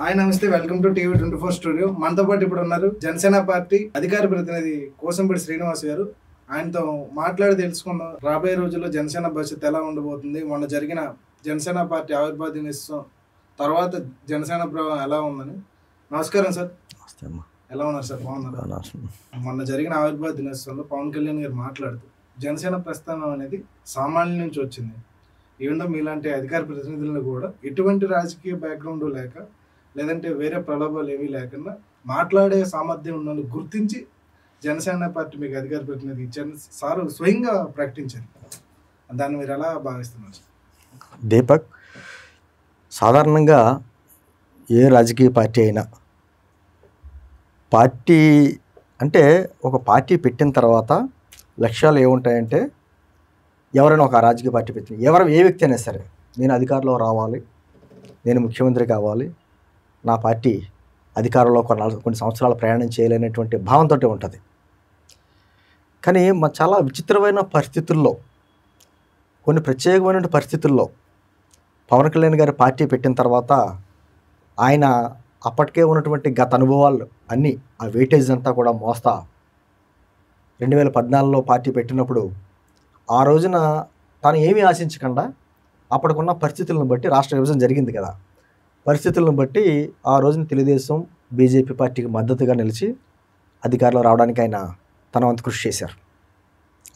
Hi నమస్తే, welcome to TV 24 studio. మనతో పాటు ఇప్పుడు ఉన్నారు జనసేన పార్టీ అధికార ప్రతినిధి కోసంపేటి శ్రీనివాస్ గారు. ఆయనతో మాట్లాడి తెలుసుకుందాం రాబోయే రోజుల్లో జనసేన భవిష్యత్తు ఎలా ఉండబోతుంది, మొన్న జరిగిన జనసేన పార్టీ ఆవిర్భావ దినోత్సవం తర్వాత జనసేన ప్రభావం ఎలా ఉందని. నమస్కారం సార్. ఎలా ఉన్నారు సార్? బాగున్నారు. మొన్న జరిగిన ఆవిర్భావ దినోత్సవంలో పవన్ కళ్యాణ్ గారు మాట్లాడుతూ జనసేన ప్రస్థానం అనేది సామాన్యుల నుంచి వచ్చింది. ఈవెన్ మీలాంటి అధికార ప్రతినిధులను కూడా ఎటువంటి రాజకీయ బ్యాక్గ్రౌండ్ లేక లేదంటే వేరే ప్రలోభాలు ఏమీ లేకుండా మాట్లాడే సామర్థ్యం ఉన్నది గుర్తించి జనసేన పార్టీ మీకు అధికార ప్రతినిధి ఇచ్చారు సార్ స్వయంగా ప్రకటించారు. దాన్ని మీరు ఎలా భావిస్తున్నారు? దీపక్, సాధారణంగా ఏ రాజకీయ పార్టీ అయినా పార్టీ అంటే ఒక పార్టీ పెట్టిన తర్వాత లక్ష్యాలు ఏముంటాయంటే, ఎవరైనా ఒక రాజకీయ పార్టీ పెట్టిన ఏ వ్యక్తి అయినా సరే, నేను అధికారంలో రావాలి, నేను ముఖ్యమంత్రి కావాలి, నా పార్టీ అధికారంలో కొన్ని సంవత్సరాల ప్రయాణం చేయలేనటువంటి భావంతో ఉంటుంది. కానీ చాలా విచిత్రమైన పరిస్థితుల్లో, కొన్ని ప్రత్యేకమైన పరిస్థితుల్లో పవన్ కళ్యాణ్ గారి పార్టీ పెట్టిన తర్వాత ఆయన అప్పటికే ఉన్నటువంటి గత అనుభవాలు అన్నీ, ఆ వెయిటేజ్ అంతా కూడా మోస్తా 2014లో పార్టీ పెట్టినప్పుడు ఆ రోజున తాను ఏమీ ఆశించకుండా అప్పటికున్న పరిస్థితులను బట్టి, రాష్ట్ర విభజన జరిగింది కదా, పరిస్థితులను బట్టి ఆ రోజున తెలుగుదేశం బీజేపీ పార్టీకి మద్దతుగా నిలిచి అధికారంలో రావడానికి ఆయన తన వంతు కృషి చేశారు.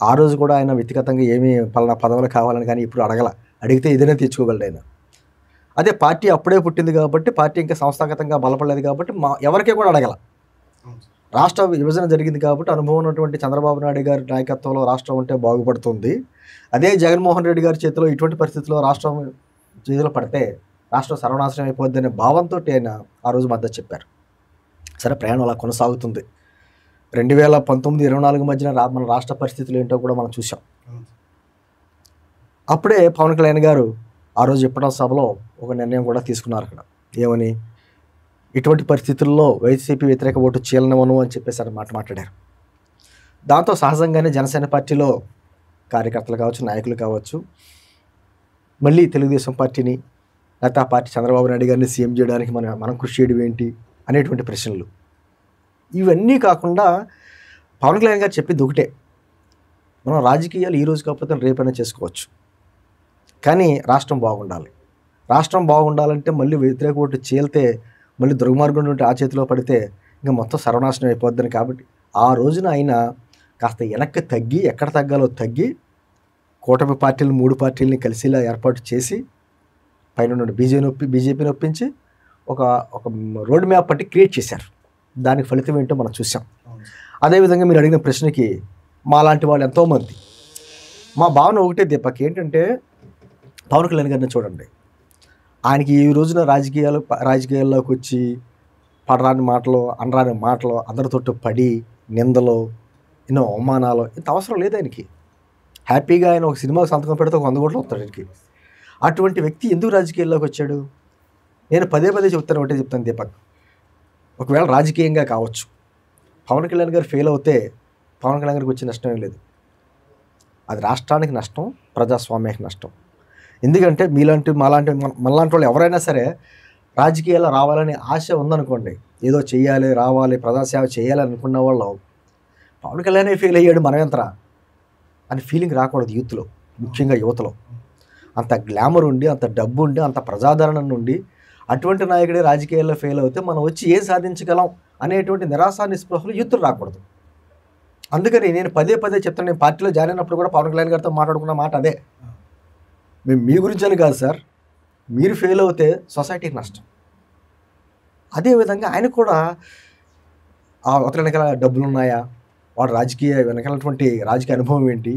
ఆ రోజు కూడా ఆయన వ్యక్తిగతంగా ఏమీ పలానా పదవులు కావాలని కానీ ఇప్పుడు అడిగితే ఏదైనా తెచ్చుకోగలడు ఆయన. అదే పార్టీ అప్పుడే పుట్టింది కాబట్టి, పార్టీ ఇంకా సంస్థాగతంగా బలపడలేదు కాబట్టి ఎవరికీ కూడా అడగల. రాష్ట్ర విభజన జరిగింది కాబట్టి అనుభవం ఉన్నటువంటి చంద్రబాబు నాయుడు గారి నాయకత్వంలో రాష్ట్రం ఉంటే బాగుపడుతుంది, అదే జగన్మోహన్ రెడ్డి గారి చేతిలో ఇటువంటి పరిస్థితుల్లో రాష్ట్రం చేతిలో పడితే రాష్ట్రం సర్వనాశనం అయిపోద్ది అనే భావంతో ఆయన ఆ రోజు మద్దతు చెప్పారు. సరే, ప్రయాణం అలా కొనసాగుతుంది. 2019-24 మధ్యన మన రాష్ట్ర పరిస్థితులు ఏంటో కూడా మనం చూసాం. అప్పుడే పవన్ కళ్యాణ్ గారు ఆ రోజు చెప్పడం సభలో ఒక నిర్ణయం కూడా తీసుకున్నారు. అక్కడ ఏమని, ఇటువంటి పరిస్థితుల్లో వైసీపీ వ్యతిరేక ఓటు చీలనవను అని చెప్పేసి మాట్లాడారు. దాంతో సహజంగానే జనసేన పార్టీలో కార్యకర్తలు కావచ్చు, నాయకులు కావచ్చు, మళ్ళీ తెలుగుదేశం పార్టీని లేకపోతే ఆ పార్టీ చంద్రబాబు నాయుడు గారిని సీఎం చేయడానికి మనం కృషి చేయడం ఏంటి అనేటువంటి ప్రశ్నలు. ఇవన్నీ కాకుండా పవన్ కళ్యాణ్ గారు చెప్పింది ఒకటే, మనం రాజకీయాలు ఈ రోజు కాకపోతే రేపైనా చేసుకోవచ్చు, కానీ రాష్ట్రం బాగుండాలి. రాష్ట్రం బాగుండాలంటే మళ్ళీ వ్యతిరేక ఓటు చీలితే, మళ్ళీ దుర్మార్గం నుండి ఆ చేతిలో పడితే ఇంకా మొత్తం సర్వనాశనం అయిపోద్దని. కాబట్టి ఆ రోజున ఆయన కాస్త వెనక్కి తగ్గి, ఎక్కడ తగ్గాలో తగ్గి, కూటమి పార్టీలు 3 పార్టీలని కలిసిలా ఏర్పాటు చేసి పైన నుండి బీజేపీని ఒప్పించి ఒక రోడ్ మ్యాప్ పట్టి క్రియేట్ చేశారు. దానికి ఫలితం ఏంటో మనం చూసాం. అదేవిధంగా మీరు అడిగిన ప్రశ్నకి మాలాంటి వాళ్ళు ఎంతోమంది, మా భావన ఒకటే దీపక్, ఏంటంటే పవన్ కళ్యాణ్ గారిని చూడండి, ఆయనకి ఈ రోజున రాజకీయాల్లోకి వచ్చి పడరాని మాటలు, అనరాని మాటలు, అందరితో పడి నిందలు, ఎన్నో అవమానాలు, ఇంత అవసరం లేదు ఆయనకి. హ్యాపీగా ఆయన ఒక సినిమాకి సంతకం పెడితే 100 కోట్లు వస్తాడు ఆయనకి. అటువంటి వ్యక్తి ఎందుకు రాజకీయాల్లోకి వచ్చాడు? నేను పదే చెప్తాను దీపక్, ఒకవేళ రాజకీయంగా కావచ్చు పవన్ కళ్యాణ్ గారు ఫెయిల్ అవుతే పవన్ కళ్యాణ్ గారికి వచ్చే నష్టం ఏం లేదు. అది రాష్ట్రానికి నష్టం, ప్రజాస్వామ్యానికి నష్టం. ఎందుకంటే మనలాంటి వాళ్ళు ఎవరైనా సరే రాజకీయాల్లో రావాలని ఆశ ఉందనుకోండి, ఏదో చెయ్యాలి, రావాలి, ప్రజాసేవ చేయాలి అనుకున్న వాళ్ళు పవన్ కళ్యాణే ఫెయిల్ అయ్యాడు మనమెంతరా అని ఫీలింగ్ రాకూడదు యూత్లో, ముఖ్యంగా యువతలో. అంత గ్లామర్ ఉండి, అంత డబ్బు ఉండి, అంత ప్రజాదరణ నుండి అటువంటి నాయకుడే రాజకీయాల్లో ఫెయిల్ అవుతే మనం వచ్చి ఏం సాధించగలం అనేటువంటి నిరాశ నిస్పృహలు యూత్లు రాకూడదు. అందుకని నేను పదే చెప్తాను, నేను పార్టీలో జాయిన్ అయినప్పుడు కూడా పవన్ కళ్యాణ్ గారితో మాట్లాడుకున్న మాట అదే, మేము మీ గురించి అని కాదు సార్, మీరు ఫెయిల్ అవుతే సొసైటీకి నష్టం. అదేవిధంగా ఆయన కూడా అతని వెనకాల డబ్బులు ఉన్నాయా, వాడు వెనకాలటువంటి రాజకీయ అనుభవం ఏంటి,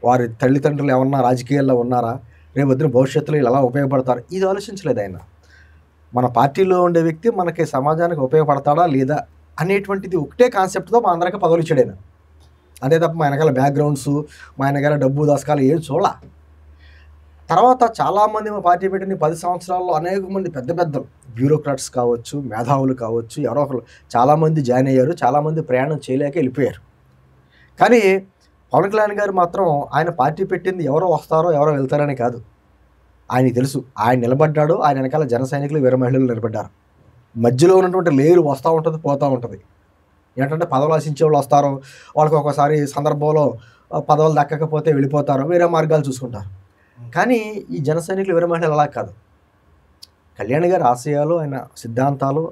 వారి తల్లిదండ్రులు ఏమన్నా రాజకీయాల్లో ఉన్నారా, రేపు వద్ద భవిష్యత్తులో ఇలా ఉపయోగపడతారు, ఇది ఆలోచించలేదు ఆయన. మన పార్టీలో ఉండే వ్యక్తి మనకి సమాజానికి ఉపయోగపడతాడా లేదా అనేటువంటిది ఒకటే కాన్సెప్ట్తో మా అందరికీ పదవులు ఇచ్చాడు ఆయన. అంతే తప్ప మా వెనకాల బ్యాక్గ్రౌండ్స్, మా వెనకాల డబ్బు దశకాలు ఏం చూడాల. తర్వాత చాలామంది మా పార్టీ పెట్టిన 10 సంవత్సరాల్లో అనేక మంది పెద్ద బ్యూరోక్రాట్స్ కావచ్చు, మేధావులు కావచ్చు, ఎవరో ఒకరు చాలామంది జాయిన్ అయ్యారు, చాలామంది ప్రయాణం చేయలేక వెళ్ళిపోయారు. కానీ పవన్ కళ్యాణ్ గారు మాత్రం ఆయన పార్టీ పెట్టింది ఎవరో వస్తారో ఎవరో వెళ్తారని కాదు, ఆయనకి తెలుసు ఆయన నిలబడ్డాడు, ఆయన వెనకాల జన సైనికులు, వీర మహిళలు నిలబడ్డారు. మధ్యలో ఉన్నటువంటి లేయర్ వస్తూ ఉంటుంది, పోతూ ఉంటుంది. ఏంటంటే పదవులు ఆశించే వాళ్ళు వస్తారు, వాళ్ళకి ఒకసారి సందర్భంలో పదవులు దక్కకపోతే వెళ్ళిపోతారు, వేరే మార్గాలు చూసుకుంటారు. కానీ ఈ జన సైనికులు వేరే మహిళలు అలా కాదు. కళ్యాణ్ గారి ఆశయాలు, ఆయన సిద్ధాంతాలు,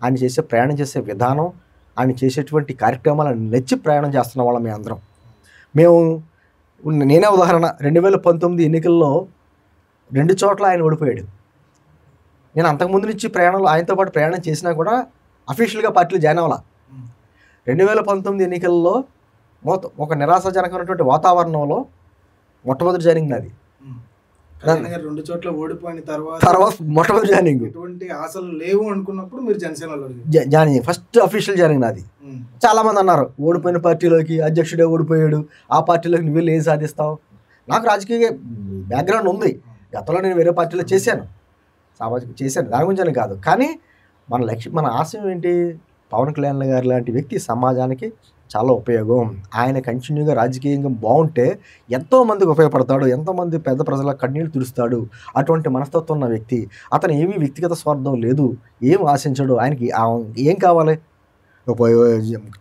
ఆయన చేసే ప్రయాణం చేసే విధానం, ఆయన చేసేటువంటి కార్యక్రమాలను నచ్చి ప్రయాణం చేస్తున్న వాళ్ళం మేము అందరం. నేనే ఉదాహరణ, 2019 ఎన్నికల్లో 2 చోట్ల ఆయన ఓడిపోయాడు. నేను అంతకుముందు నుంచి ప్రయాణంలో ఆయనతో పాటు ప్రయాణం చేసినా కూడా అఫీషియల్గా పార్టీలో జాయిన్ అవ్వాల. 2019 ఎన్నికల్లో ఒక నిరాశాజనకమైనటువంటి వాతావరణంలో మొట్టమొదటి జాయినింగ్ నాది. 2 చోట్ల ఓడిపోయిన తర్వాత మొట్టమొదటి జాయినింగ్. ఎటువంటి ఆశలు లేవు అనుకున్నప్పుడు మీరు జనసేనలో జాయినింగ్, ఫస్ట్ అఫీషియల్ జాయినింగ్ నాది. చాలామంది అన్నారు ఓడిపోయిన పార్టీలోకి అధ్యక్షుడే ఓడిపోయాడు, ఆ పార్టీలోకి నువ్వు వెళ్ళి ఏం సాధిస్తావు. నాకు రాజకీయ బ్యాక్గ్రౌండ్ ఉంది, గతంలో నేను వేరే పార్టీలో చేశాను, సామాజిక చేశాను, దాని గురించి కాదు. కానీ మన లక్ష్యం, మన ఆశయం ఏంటి? పవన్ కళ్యాణ్ గారు లాంటి వ్యక్తి సమాజానికి చాలా ఉపయోగం. ఆయన కంటిన్యూగా రాజకీయంగా బాగుంటే ఎంతోమందికి ఉపయోగపడతాడు, ఎంతోమంది పెద్ద ప్రజల కన్నీళ్ళు తుడుస్తాడు. అటువంటి మనస్తత్వం ఉన్న వ్యక్తి. అతను ఏమీ వ్యక్తిగత స్వార్థం లేదు, ఏం ఆశించడు. ఆయనకి ఏం కావాలి?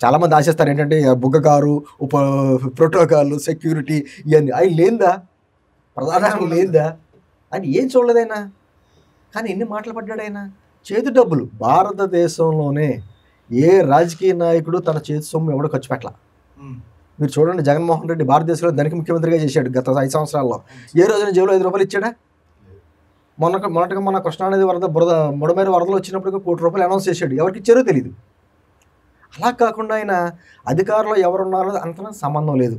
చాలామంది ఆశిస్తారు ఏంటంటే బుగ్గకారు, ప్రోటోకాల్, సెక్యూరిటీ, ఇవన్నీ. ఆయన లేందా? ప్రధానంగా లేందా? ఆయన ఏం చూడలేదైనా. కానీ ఎన్ని మాటలు పడ్డాడు ఆయన. చేతి డబ్బులు భారతదేశంలోనే ఏ రాజకీయ నాయకుడు తన చేతి సొమ్ము ఎవడో ఖర్చు పెట్టాల. మీరు చూడండి, జగన్మోహన్ రెడ్డి భారతదేశంలో ధనిక ముఖ్యమంత్రిగా చేశాడు గత 5 సంవత్సరాల్లో. ఏ రోజున జేబులో 5 రూపాయలు ఇచ్చాడా? మొన్న కృష్ణానది బుడమేరు వరదలు వచ్చినప్పుడు 1 కోటి రూపాయలు అనౌన్స్ చేశాడు. ఎవరికి ఇచ్చారో తెలియదు. అలా కాకుండా ఆయన అధికారంలో ఎవరున్నారో అంత సంబంధం లేదు.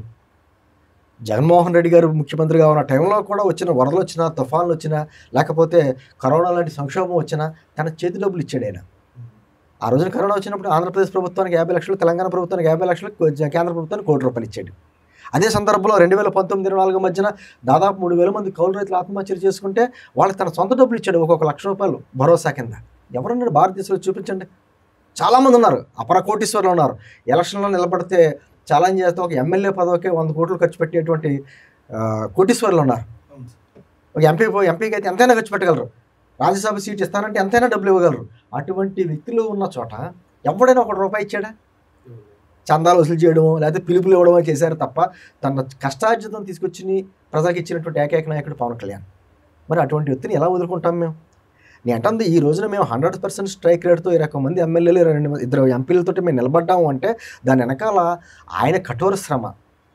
జగన్మోహన్ రెడ్డి గారు ముఖ్యమంత్రిగా ఉన్న టైంలో కూడా వచ్చిన వరదలు వచ్చినా, తుఫాన్లు వచ్చినా, లేకపోతే కరోనా లాంటి సంక్షోభం వచ్చినా తన చేతి డబ్బులు ఇచ్చాడు ఆయన. ఆ రోజున కరోనా వచ్చినప్పుడు ఆంధ్రప్రదేశ్ ప్రభుత్వానికి 50 లక్షలు, తెలంగాణ ప్రభుత్వానికి 50 లక్షలు, కేంద్ర ప్రభుత్వానికి 1 కోటి రూపాయలు ఇచ్చాడు. అదే సందర్భంలో 2019-24 మధ్యన దాదాపు 3,000 మంది కౌలు రైతులు ఆత్మహత్యలు చేసుకుంటే వాళ్ళకి తన సొంత డబ్బులు ఇచ్చాడు, ఒక్కొక్క ₹1,00,000 భరోసా కింద. ఎవరన్నాడు భారతదేశంలో? చూపించండి. చాలామంది ఉన్నారు, అపర కోటీశ్వర్లు ఉన్నారు. ఎలక్షన్లో నిలబడితే ఛాలెంజ్ చేస్తే ఒక ఎమ్మెల్యే పదవికి 100 కోట్లు ఖర్చు పెట్టేటువంటి కోటీశ్వర్లు ఉన్నారు. ఒక ఎంపీకి అయితే ఎంతైనా ఖర్చు పెట్టగలరు, రాజ్యసభ సీట్ ఇస్తానంటే ఎంతైనా డబ్బులు ఇవ్వగలరు. అటువంటి వ్యక్తులు ఉన్న చోట ఎవడైనా ₹1 ఇచ్చాడా? చందాలు వసూలు చేయడమో లేకపోతే పిలుపులు ఇవ్వడమో చేశారు తప్ప తన కష్టార్జితం తీసుకొచ్చి ప్రజలకు ఇచ్చినటువంటి ఏకైక నాయకుడు పవన్ కళ్యాణ్. మరి అటువంటి వ్యక్తిని ఎలా వదులుకుంటాం మేము? నేను అంటుంది, ఈ రోజున మేము 100% స్ట్రైక్ రేట్తో 20 మంది ఎమ్మెల్యేలు, 2 ఎంపీలతో మేము నిలబడ్డాము అంటే దాని వెనకాల ఆయన కఠోర శ్రమ,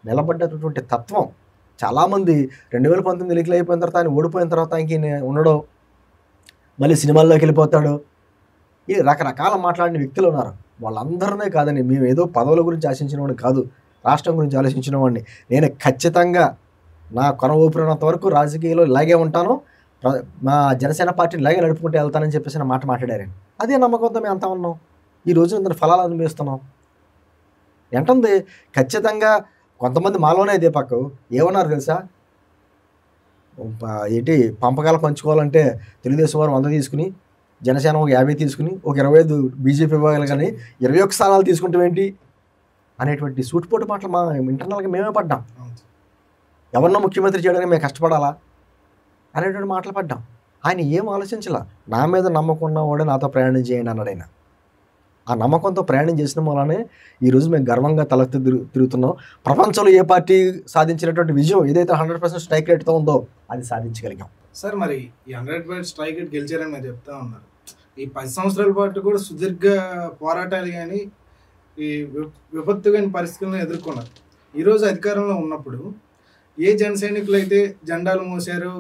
నిలబడ్డటువంటి తత్వం. చాలామంది 2019 ఎన్నికలు అయిపోయిన తర్వాత ఆయన ఓడిపోయిన తర్వాత ఇంక ఉండడం, మళ్ళీ సినిమాల్లోకి వెళ్ళిపోతాడు, ఈ రకరకాల మాట్లాడిన వ్యక్తులు ఉన్నారు. వాళ్ళందరినే కాదని, మేము ఏదో పదవుల గురించి ఆశించిన వాడిని కాదు, రాష్ట్రం గురించి ఆలోచించిన వాడిని. నేను ఖచ్చితంగా నా కొన ఊపిరినంత వరకు రాజకీయాల్లో ఇలాగే ఉంటాను, మా జనసేన పార్టీని ఇలాగే నడుపుకుంటూ వెళ్తానని చెప్పేసి నా మాట మాట్లాడారు. అదే నమ్మకంతో మేము అంతా ఉన్నాం. ఈ రోజు దాని ఫలాలు అనుభవిస్తున్నాం. ఏంటుంది, ఖచ్చితంగా కొంతమంది మాలోనే ఇదే పక్క ఏమన్నారు తెలుసా? ఏంటి పంపకాలు పంచుకోవాలంటే తెలుగుదేశం వారు 100 తీసుకుని, జనసేన ఒక 50 తీసుకుని, ఒక 25 బీజేపీ ఇవ్వాలి, కానీ 21 స్థానాలు తీసుకుంటాం ఏంటి అనేటువంటి సూటిపోటు మాటలు మా ఇంటర్నల్గా మేమే పడ్డాం. ఎవరినో ముఖ్యమంత్రి చేయడానికి మేము కష్టపడాలా అనేటువంటి మాటలు పడ్డాం. ఆయన ఏం ఆలోచించాల, నా మీద నమ్మకం ఉన్నవాడే నాతో ప్రయాణం చేయండి అన్నాడు ఆయన. ఆ నమ్మకంతో ప్రయాణం చేసిన వల్లనే ఈరోజు మేము గర్వంగా తలెత్తి తిరుగుతున్నాం. ప్రపంచంలో ఏ పార్టీ సాధించినటువంటి విజయం ఏదైతే 100% స్ట్రైక్ రేట్తో ఉందో అది సాధించగలిగాం. సార్, మరి ఈ 100% స్ట్రైక్ రేట్ గెలిచారని మీరు చెప్తా ఉన్నారు. ఈ 10 సంవత్సరాల పాటు కూడా సుదీర్ఘ పోరాటాలు కానీ ఈ విపత్తు కాని పరిస్థితులను ఎదుర్కొన్నారు. ఈరోజు అధికారంలో ఉన్నప్పుడు ఏ జన సైనికులు అయితే జెండాలు మోసారు,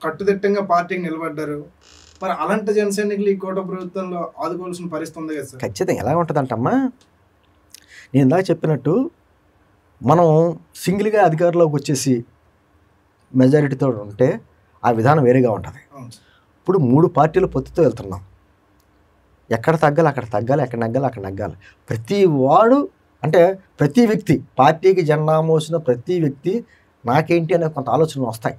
కట్టుదిట్టంగా పార్టీకి నిలబడ్డారు, మరి అలాంటి జన సైనికులు ఈ కోట ప్రభుత్వంలో ఆదుకోవాల్సిన పరిస్థితి ఉంది కదా సార్? ఖచ్చితంగా ఎలా ఉంటుందంటమ్మా, నేను ఇందాక చెప్పినట్టు మనం సింగిల్గా అధికారంలోకి వచ్చేసి మెజారిటీతో ఉంటే ఆ విధానం వేరేగా ఉంటుంది. ఇప్పుడు 3 పార్టీలు పొత్తుతో వెళ్తున్నాం. ఎక్కడ తగ్గాలి అక్కడ తగ్గాలి, ఎక్కడ నగ్గాలి అక్కడ నగ్గాలి. ప్రతి వాడు అంటే ప్రతి వ్యక్తి, పార్టీకి జెండా మోసిన ప్రతి వ్యక్తి నాకేంటి అనే కొంత ఆలోచనలు వస్తాయి.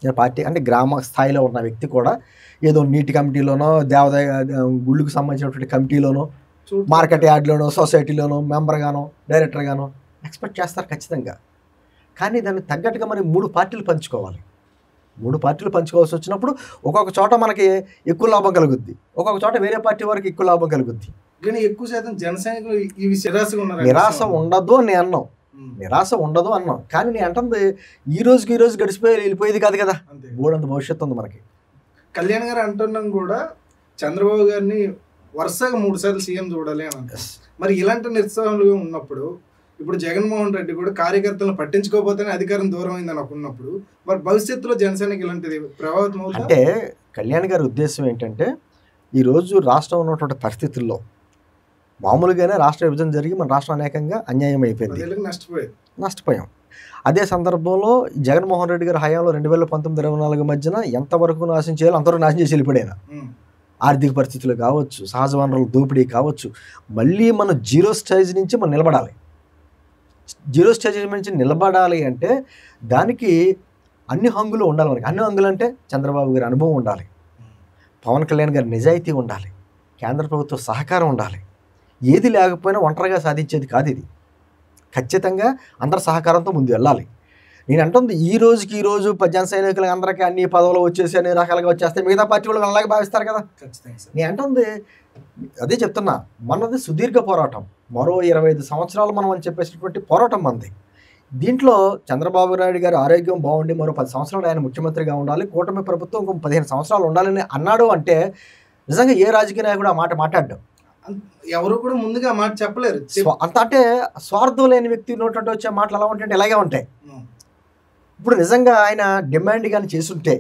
నేను పార్టీ అంటే గ్రామ స్థాయిలో ఉన్న వ్యక్తి కూడా ఏదో నీటి కమిటీలోనో, దేవాదాయ గుళ్ళకు సంబంధించినటువంటి కమిటీలోనో, మార్కెట్ యార్డ్లోనో, సొసైటీలోనో మెంబర్గానో, డైరెక్టర్గానో ఎక్స్పెక్ట్ చేస్తారు ఖచ్చితంగా. కానీ దానికి తగ్గట్టుగా మరి 3 పార్టీలు పంచుకోవాలి. 3 పార్టీలు పంచుకోవాల్సి వచ్చినప్పుడు ఒక్కొక్క చోట మనకి ఎక్కువ లాభం కలుగుద్ది, ఒక్కొక్క చోట వేరే పార్టీ వారికి ఎక్కువ లాభం కలుగుద్ది. కానీ ఎక్కువ శాతం జనసైనికులు ఈ నిరాశగా ఉన్నారు. నిరాశ ఉండదు అని నేను అన్నాం, నిరాశ ఉండదు అన్నాం. కానీ నేను అంటుంది ఈ రోజు గడిచిపోయి వెళ్ళిపోయేది కాదు కదా, బోర్డంత భవిష్యత్తు ఉంది మనకి. కళ్యాణ్ గారు అంటున్నాం కూడా చంద్రబాబు గారిని వరుసగా 3 సార్లు సీఎం చూడాలి అని అంటారు. మరి ఇలాంటి నిరుత్సాహాలుగా ఉన్నప్పుడు ఇప్పుడు జగన్మోహన్ రెడ్డి కూడా కార్యకర్తలను పట్టించుకోకపోతేనే అధికారం దూరం అయిందని అనుకున్నప్పుడు మరి భవిష్యత్తులో జనసేనకి ఇలాంటిది ప్రభావితం అవుతుంది. అంటే కళ్యాణ్ గారి ఉద్దేశం ఏంటంటే ఈరోజు రాష్ట్రం ఉన్నటువంటి పరిస్థితుల్లో మామూలుగానే రాష్ట్ర విభజన జరిగి మన రాష్ట్రం అనేకంగా అన్యాయం అయిపోయింది, నష్టపోయాం. అదే సందర్భంలో జగన్మోహన్ రెడ్డి గారి హయాంలో 2019-24 మధ్యన ఎంతవరకు నాశనం చేయాలో అంతవరకు నాశనం చేసి వెళ్ళిపోయాను. ఆర్థిక పరిస్థితులు కావచ్చు, సహజ వనరుల దోపిడీ కావచ్చు, మళ్ళీ మనం జీరో స్టేజ్ నుంచి మనం నిలబడాలి. జీరో స్టేజ్ నుంచి నిలబడాలి అంటే దానికి అన్ని హంగులు ఉండాలి. మనకి అన్ని హంగులు అంటే చంద్రబాబు గారి అనుభవం ఉండాలి, పవన్ కళ్యాణ్ గారి నిజాయితీ ఉండాలి, కేంద్ర ప్రభుత్వ సహకారం ఉండాలి. ఏది లేకపోయినా ఒంటరిగా సాధించేది కాదు ఇది. ఖచ్చితంగా అందరి సహకారంతో ముందు వెళ్ళాలి. నేను అంటుంది ఈ రోజు జన సైనికులు అందరికీ అన్ని పదవులు వచ్చేసి అన్ని రకాలుగా వచ్చేస్తే మిగతా పార్టీ వాళ్ళు అలాగే భావిస్తారు కదా. నేను అంటుంది అదే చెప్తున్నా, మనది సుదీర్ఘ పోరాటం, మరో 25 సంవత్సరాలు మనం అని చెప్పేసినటువంటి పోరాటం మనది. దీంట్లో చంద్రబాబు నాయుడు గారి ఆరోగ్యం బాగుండి మరో 10 సంవత్సరాలు ఆయన ముఖ్యమంత్రిగా ఉండాలి, కూటమి ప్రభుత్వం ఇంకో 15 సంవత్సరాలు ఉండాలని అన్నాడు అంటే నిజంగా ఏ రాజకీయ నాయకుడు ఆ మాట మాట్లాడ్డాం. ఎవరు కూడా ముందుగా మాట చెప్పలేరు. అంత అంటే స్వార్థం లేని వ్యక్తి నోటి వచ్చే మాటలు ఎలా ఉంటాయంటే ఇలాగే ఉంటాయి. ఇప్పుడు నిజంగా ఆయన డిమాండ్ కానీ చేసుంటే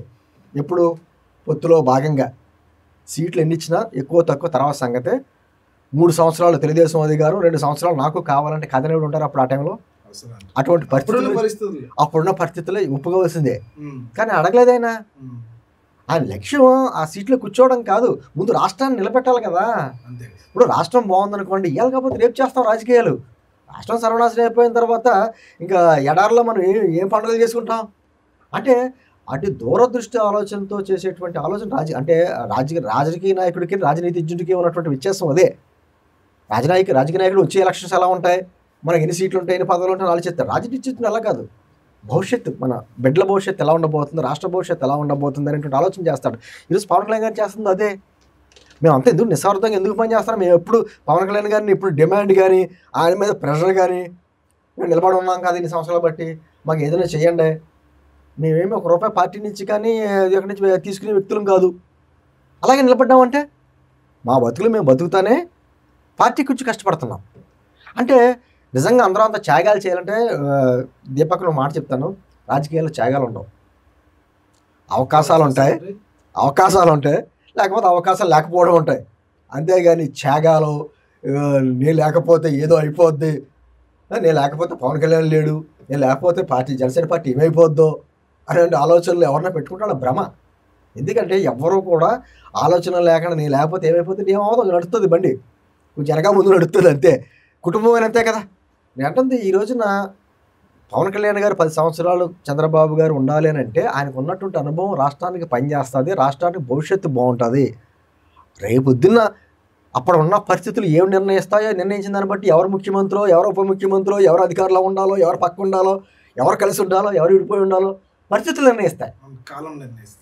ఎప్పుడు పొత్తులో భాగంగా సీట్లు ఎన్ని ఇచ్చినా ఎక్కువ తక్కువ తర్వాత సంగతే, 3 సంవత్సరాలు తెలుగుదేశం అధికారం 2 సంవత్సరాలు నాకు కావాలంటే కథనేవాడు ఉంటారు అప్పుడు ఆ టైంలో. అటువంటి పరిస్థితులు అప్పుడున్న పరిస్థితుల్లో ఒప్పుకోవాల్సిందే. కానీ అడగలేదు ఆయన. ఆ లక్ష్యం ఆ సీట్లో కూర్చోవడం కాదు, ముందు రాష్ట్రాన్ని నిలబెట్టాలి కదా. ఇప్పుడు రాష్ట్రం బాగుందనుకోండి, ఇవాళ కాకపోతే రేపు చేస్తాం రాజకీయాలు. రాష్ట్రం సర్వనాశనం అయిపోయిన తర్వాత ఇంకా ఎడారిలో మనం ఏం పండుగలు చేసుకుంటాం అంటే అటు దూరదృష్టి ఆలోచనతో చేసేటువంటి ఆలోచన అంటే రాజకీయ నాయకుడికి రాజనీతిజ్ఞుడికి ఉన్నటువంటి వ్యత్యాసం అదే. రాజకీయ నాయకుడు వచ్చే ఎలక్షన్స్ ఎలా ఉంటాయి, మనకి ఎన్ని సీట్లు ఉంటాయి, ఎన్ని పదవులు ఉంటాయి ఆలోచిస్తారు. రాజనీతిజ్ఞుడు అలా కాదు, భవిష్యత్తు మన బిడ్డల భవిష్యత్తు ఎలా ఉండబోతుంది, రాష్ట్ర భవిష్యత్తు ఎలా ఉండబోతుంది అనేటువంటి ఆలోచన చేస్తాడు. ఈరోజు పవన్ కళ్యాణ్ గారు చేస్తుంది అదే. మేము అంతా ఎందుకు నిస్వార్థంగా ఎందుకు పని చేస్తాం, మేము ఎప్పుడు పవన్ కళ్యాణ్ గారిని ఇప్పుడు డిమాండ్ కానీ ఆయన మీద ప్రెషర్ కానీ మేము నిలబడి ఉన్నాం కాదు ఇన్ని సంవత్సరాలు బట్టి, మాకు ఏదైనా చేయండి, మేమేమి ₹1 పార్టీ నుంచి కానీ ఎక్కడి నుంచి తీసుకునే వ్యక్తులం కాదు, అలాగే నిలబడ్డామంటే మా బతుకులు మేము బతుకుతానే పార్టీ గురించి కష్టపడుతున్నాం అంటే నిజంగా అందరూ అంత త్యాగాలు చేయాలంటే దీపక్ నువ్వు మాట చెప్తాను, రాజకీయాల్లో త్యాగాలు ఉండవు, అవకాశాలు ఉంటాయి లేకపోతే అవకాశాలు లేకపోవడం ఉంటాయి. అంతేగాని త్యాగాలు నేను లేకపోతే ఏదో అయిపోద్ది, నేను లేకపోతే పవన్ కళ్యాణ్ లేడు, నేను లేకపోతే జనసేన పార్టీ ఏమైపోద్దో అనే ఆలోచనలు ఎవరన్నా పెట్టుకుంటాడు భ్రమ. ఎందుకంటే ఎవరు కూడా ఆలోచన లేకుండా నేను లేకపోతే ఏమైపోతుంది, ఏమవుతుందో నడుస్తుంది బండి, కొంచెం వెనక ముందు నడుస్తుంది అంతే, కుటుంబం అంతే కదా. నేను అంటుంది ఈ రోజున పవన్ కళ్యాణ్ గారు 10 సంవత్సరాలు చంద్రబాబు గారు ఉండాలి అని అంటే ఆయనకు ఉన్నటువంటి అనుభవం రాష్ట్రానికి పనిచేస్తుంది, రాష్ట్రానికి భవిష్యత్తు బాగుంటుంది. రేపొద్దున్న అప్పుడు ఉన్న పరిస్థితులు ఏం నిర్ణయించిన దాన్ని బట్టి ఎవరు ముఖ్యమంత్రో, ఎవరు ఉప ముఖ్యమంత్రో, ఎవరు అధికారంలో ఉండాలో, ఎవరు పక్క ఉండాలో, ఎవరు కలిసి ఉండాలో, ఎవరు విడిపోయి ఉండాలో పరిస్థితులు నిర్ణయిస్తాయి.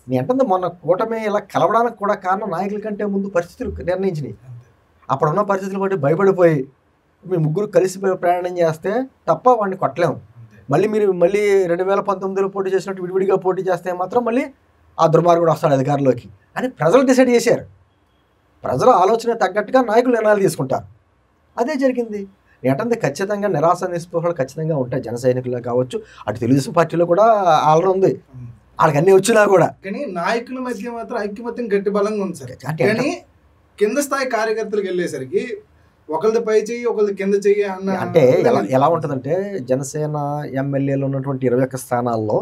నేను అంటుంది మొన్న కూటమి ఇలా కలవడానికి కూడా కారణం నాయకుల కంటే ముందు పరిస్థితులు నిర్ణయించినాయి. అప్పుడున్న పరిస్థితులు బట్టి భయపడిపోయి మీ ముగ్గురు కలిసి ప్రయాణం చేస్తే తప్ప వాడిని కొట్టలేము. మీరు 2019లో పోటీ చేసినట్టు విడివిడిగా పోటీ చేస్తే మాత్రం మళ్ళీ ఆ దుర్మార్గుడు వస్తాడు అధికారంలోకి అని ప్రజలు డిసైడ్ చేశారు. ప్రజల ఆలోచన తగ్గట్టుగా నాయకులు నిర్ణయాలు తీసుకుంటారు. అదే జరిగింది. ఏంటంటే ఖచ్చితంగా నిరాశ నిస్పృహలు ఖచ్చితంగా ఉంటాయి. జన సైనికుల్లో కావచ్చు, అటు తెలుగుదేశం పార్టీలో కూడా ఆల్రెడీ ఉంది, వాళ్ళకి అన్నీ వచ్చినా కూడా. కానీ నాయకుల మధ్య మాత్రం ఐక్యమత్యం గట్టి బలంగా ఉంది సార్. కానీ కింద స్థాయి కార్యకర్తలకు వెళ్ళేసరికి ఒకరిది పై చెయ్యి ఒకరిది కింద చెయ్యి అన్న అంటే ఎలా ఉంటుందంటే జనసేన ఎమ్మెల్యేలు ఉన్నటువంటి 21 స్థానాల్లో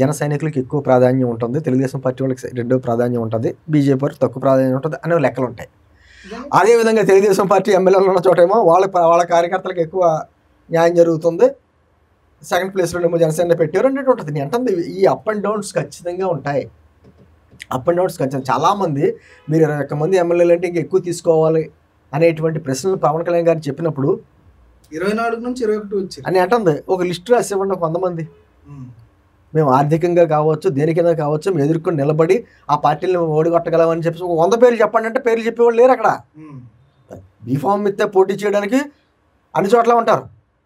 జన సైనికులకు ఎక్కువ ప్రాధాన్యం ఉంటుంది, తెలుగుదేశం పార్టీ వాళ్ళకి 2వ ప్రాధాన్యం ఉంటుంది, బీజేపీ వారికి తక్కువ ప్రాధాన్యం ఉంటుంది అనే లెక్కలు ఉంటాయి. అదేవిధంగా తెలుగుదేశం పార్టీ ఎమ్మెల్యేలు ఉన్న చోటేమో వాళ్ళ కార్యకర్తలకు ఎక్కువ న్యాయం జరుగుతుంది, సెకండ్ ప్లేస్లోనేమో జనసేన పెట్టారు అన్నట్టు ఉంటుంది. అంటే ఈ అప్ అండ్ డౌన్స్ ఖచ్చితంగా ఉంటాయి. అప్ అండ్ డౌన్స్ ఖచ్చితంగా చాలామంది మీరు 21 మంది ఎమ్మెల్యేలు అంటే ఇంకా ఎక్కువ తీసుకోవాలి అనేటువంటి ప్రశ్నలు పవన్ కళ్యాణ్ గారు చెప్పినప్పుడు 24 నుంచి 21 వచ్చి అని అంటుంది. ఒక లిస్ట్ రాసి ఇవ్వండి, 100 మంది మేము ఆర్థికంగా కావచ్చు దేనికైనా కావచ్చు మేము ఎదుర్కొని నిలబడి ఆ పార్టీని ఓడిగొట్టగలమని చెప్పేసి ఒక 100 పేర్లు చెప్పండి అంటే పేర్లు చెప్పేవాళ్ళు లేరు అక్కడ. బీఫామ్ ఇస్తే పోటీ చేయడానికి అన్ని చోట్ల ఉంటారు.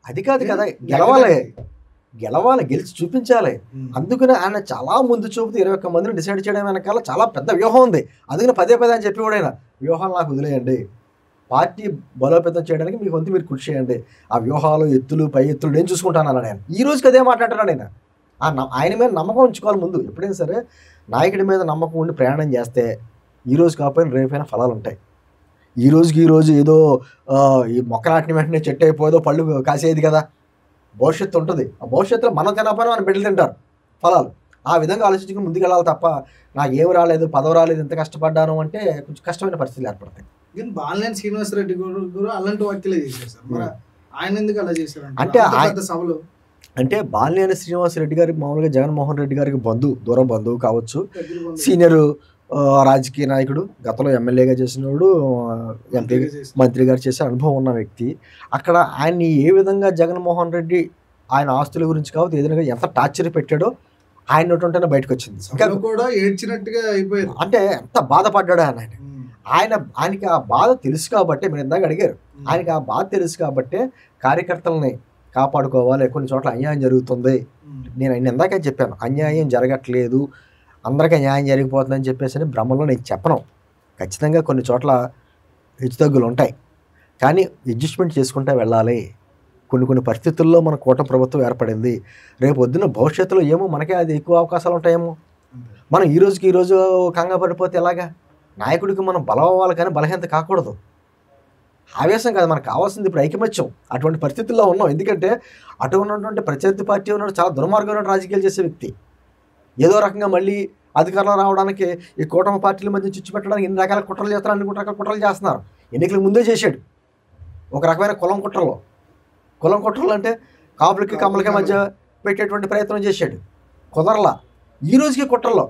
అది కాదు కదా, గెలవాలి, గెలిచి చూపించాలి. అందుకని ఆయన చాలా ముందు చూపుతూ 21 మందిని డిసైడ్ చేయడం వెనకాల చాలా పెద్ద వ్యూహం ఉంది. అందుకని పదే అని చెప్పి కూడా ఆయన వ్యూహాలు నాకు వదిలేయండి, పార్టీ బలోపేతం చేయడానికి మీకు వంతు మీరు కృషి చేయండి, ఆ వ్యూహాలు ఎత్తులు పై ఎత్తులు నేను చూసుకుంటాను అన్నాడు ఆయన. ఈ రోజుకి అదే మాట్లాడుతున్నాడు ఆయన. ఆయన మీద నమ్మకం ఉంచుకోవాలి ముందు. ఎప్పుడైనా సరే నాయకుడి మీద నమ్మకం ఉండి ప్రయాణం చేస్తే ఈ రోజు కాకపోయినా రేపైనా ఫలాలు ఉంటాయి. ఈ రోజు ఏదో ఈ మొక్క నాటిన వెంటనే చెట్టు అయిపోదో పళ్ళు కాసేది కదా, భవిష్యత్తు ఉంటుంది. ఆ భవిష్యత్తులో మనం తినకపోయినా మన బిడ్డలు తింటారు ఫలాలు. ఆ విధంగా ఆలోచించుకుని ముందుకెళ్ళాలి తప్ప నాకు ఏమి రాలేదు, పదవి రాలేదు, ఎంత కష్టపడ్డాను అంటే కొంచెం కష్టమైన పరిస్థితులు ఏర్పడతాయి. కానీ బాలినేని శ్రీనివాసరెడ్డి గారు అలాంటి వ్యాఖ్యలే చేశారు సార్. మరి ఆయన ఎందుకు అలా చేశారు అంటే సభలో? అంటే బాలినేని శ్రీనివాసరెడ్డి గారికి మామూలుగా జగన్మోహన్ రెడ్డి గారికి దూరం బంధువు కావచ్చు, సీనియర్ రాజకీయ నాయకుడు, గతంలో ఎమ్మెల్యేగా చేసినవాడు, ఎంపీ మంత్రి గారు చేసే అనుభవం ఉన్న వ్యక్తి. అక్కడ ఆయన్ని ఏ విధంగా జగన్మోహన్ రెడ్డి ఆయన ఆస్తుల గురించి కావచ్చు ఏదైనా ఎంత టార్చర్ పెట్టాడో ఆయన ఉంటేనే బయటకు వచ్చింది. ఇంకా కూడా ఏడ్చినట్టుగా అయిపోయింది. అంటే ఎంత బాధపడ్డాడు ఆయనకి ఆ బాధ తెలుసు కాబట్టి, మీరు ఇందాక అడిగారు, ఆయనకి ఆ బాధ తెలుసు కాబట్టి కార్యకర్తలని కాపాడుకోవాలి. కొన్ని చోట్ల అన్యాయం జరుగుతుంది, నేను ఇందాకే చెప్పాను అన్యాయం జరగట్లేదు, అందరికీ న్యాయం జరిగిపోతుందని చెప్పేసి భ్రమంలో నేను చెప్పను. ఖచ్చితంగా కొన్ని చోట్ల హెచ్చుతగ్గులు ఉంటాయి, కానీ అడ్జస్ట్మెంట్ చేసుకుంటూ వెళ్ళాలి. కొన్ని పరిస్థితుల్లో మన కూటమి ప్రభుత్వం ఏర్పడింది, రేపు పొద్దున్న భవిష్యత్తులో ఏమో మనకే అది ఎక్కువ అవకాశాలు ఉంటాయేమో. మనం ఈ రోజు కంగారు పడిపోతే ఎలాగా? నాయకుడికి మనం బలం అవ్వాలి కానీ బలహీనత కాకూడదు. ఆవేశం కాదు, మనకు కావాల్సింది ఇప్పుడు ఐకమత్యం. అటువంటి పరిస్థితుల్లో ఉన్నాం. ఎందుకంటే అటు ఉన్నటువంటి ప్రత్యర్థి పార్టీ ఉన్నాడు చాలా దుర్మార్గమైన రాజకీయాలు చేసే వ్యక్తి. ఏదో రకంగా మళ్ళీ అధికారంలో రావడానికి ఈ కూటమి పార్టీల మధ్య చిచ్చు పెట్టడానికి ఎన్ని రకాల కుట్రలు చేస్తున్నారు, అన్ని రకాల కుట్రలు చేస్తున్నారు. ఎన్నికల ముందే చేశాడు ఒక రకమైన కులం కుట్రలు అంటే కాపులకి కమ్మలకి మధ్య పెట్టేటువంటి ప్రయత్నం చేశాడు, కుదరలా. ఈ రోజుకి కుట్రలో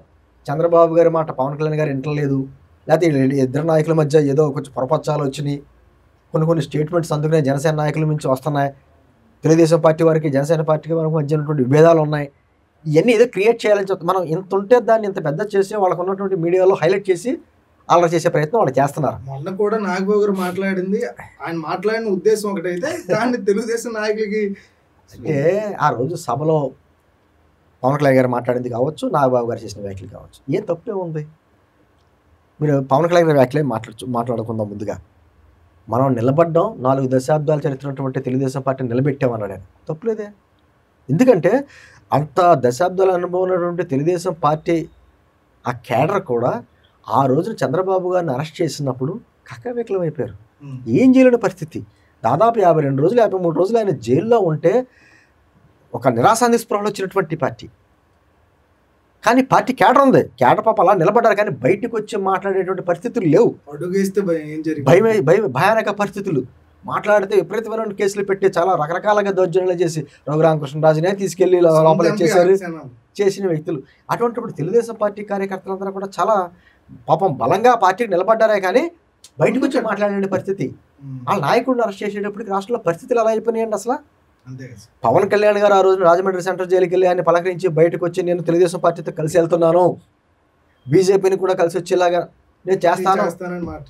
చంద్రబాబు గారి మాట పవన్ కళ్యాణ్ గారు వింటలేదు, లేకపోతే ఇద్దరు నాయకుల మధ్య ఏదో కొంచెం పొరపచ్చాలు వచ్చినాయి, కొన్ని స్టేట్మెంట్స్ అందుకనే జనసేన నాయకుల నుంచి వస్తున్నాయి, తెలుగుదేశం పార్టీ వారికి జనసేన పార్టీ వారికి మధ్య ఉన్నటువంటి విభేదాలు ఉన్నాయి. ఇవన్నీ ఏదో క్రియేట్ చేయాలని చెప్తాం. మనం ఇంత ఉంటే దాన్ని ఇంత పెద్ద చేసి వాళ్ళకు ఉన్నటువంటి మీడియాలో హైలైట్ చేసి అలా చేసే ప్రయత్నం వాళ్ళు చేస్తున్నారు. మొన్న కూడా నాగబాబు గారు మాట్లాడింది, ఆయన మాట్లాడిన ఉద్దేశం ఒకటైతే దాన్ని తెలుగుదేశం నాయకులకి అంటే ఆ రోజు సభలో పవన్ కళ్యాణ్ గారు మాట్లాడింది కావచ్చు, నాగబాబు గారు చేసిన వ్యాఖ్యలు కావచ్చు, ఏం తప్పే ఉంది? మీరు పవన్ కళ్యాణ్ గారి వ్యాఖ్యలే మాట్లాడుకుందాం. ముందుగా మనం నిలబడ్డాం, 4 దశాబ్దాలు చరిత్రటువంటి తెలుగుదేశం పార్టీని నిలబెట్టామన్నాడు ఆయన, తప్పులేదే. ఎందుకంటే అంత దశాబ్దాల అనుభవం ఉన్నటువంటి తెలుగుదేశం పార్టీ ఆ కేడర్ కూడా ఆ రోజున చంద్రబాబు గారిని అరెస్ట్ చేసినప్పుడు కక్కవికలం అయిపోయారు. ఏం చేయలేని పరిస్థితి. దాదాపు 52 రోజులు 53 రోజులు ఆయన జైల్లో ఉంటే ఒక నిరాశ నిస్పృహలు వచ్చినటువంటి పార్టీ. కానీ పార్టీ కేడర్ ఉంది, కేడర్ పాప అలా నిలబడ్డారు, కానీ బయటకు వచ్చి మాట్లాడేటువంటి పరిస్థితులు లేవు. భయానక పరిస్థితులు. మాట్లాడితే విపరీతమైన కేసులు పెట్టి చాలా రకరకాలుగా దౌర్జన్యాలు చేసి రఘురామకృష్ణరాజునే తీసుకెళ్లి లోపల చేసిన వ్యక్తులు. అటువంటిప్పుడు తెలుగుదేశం పార్టీ కార్యకర్తలందరూ కూడా చాలా పాపం బలంగా పార్టీకి నిలబడ్డారే, కానీ బయటకు వచ్చి మాట్లాడే పరిస్థితి. వాళ్ళ నాయకుడిని అరెస్ట్ చేసేటప్పటికి రాష్ట్రంలో పరిస్థితులు ఎలా అయిపోయినాయండి అసలు. పవన్ కళ్యాణ్ గారు ఆ రోజు రాజమండ్రి సెంట్రల్ జైలుకి వెళ్ళి ఆయన పలకరించి బయటకు వచ్చి నేను తెలుగుదేశం పార్టీతో కలిసి వెళ్తున్నాను, బీజేపీని కూడా కలిసి వచ్చేలాగా నేను చేస్తాను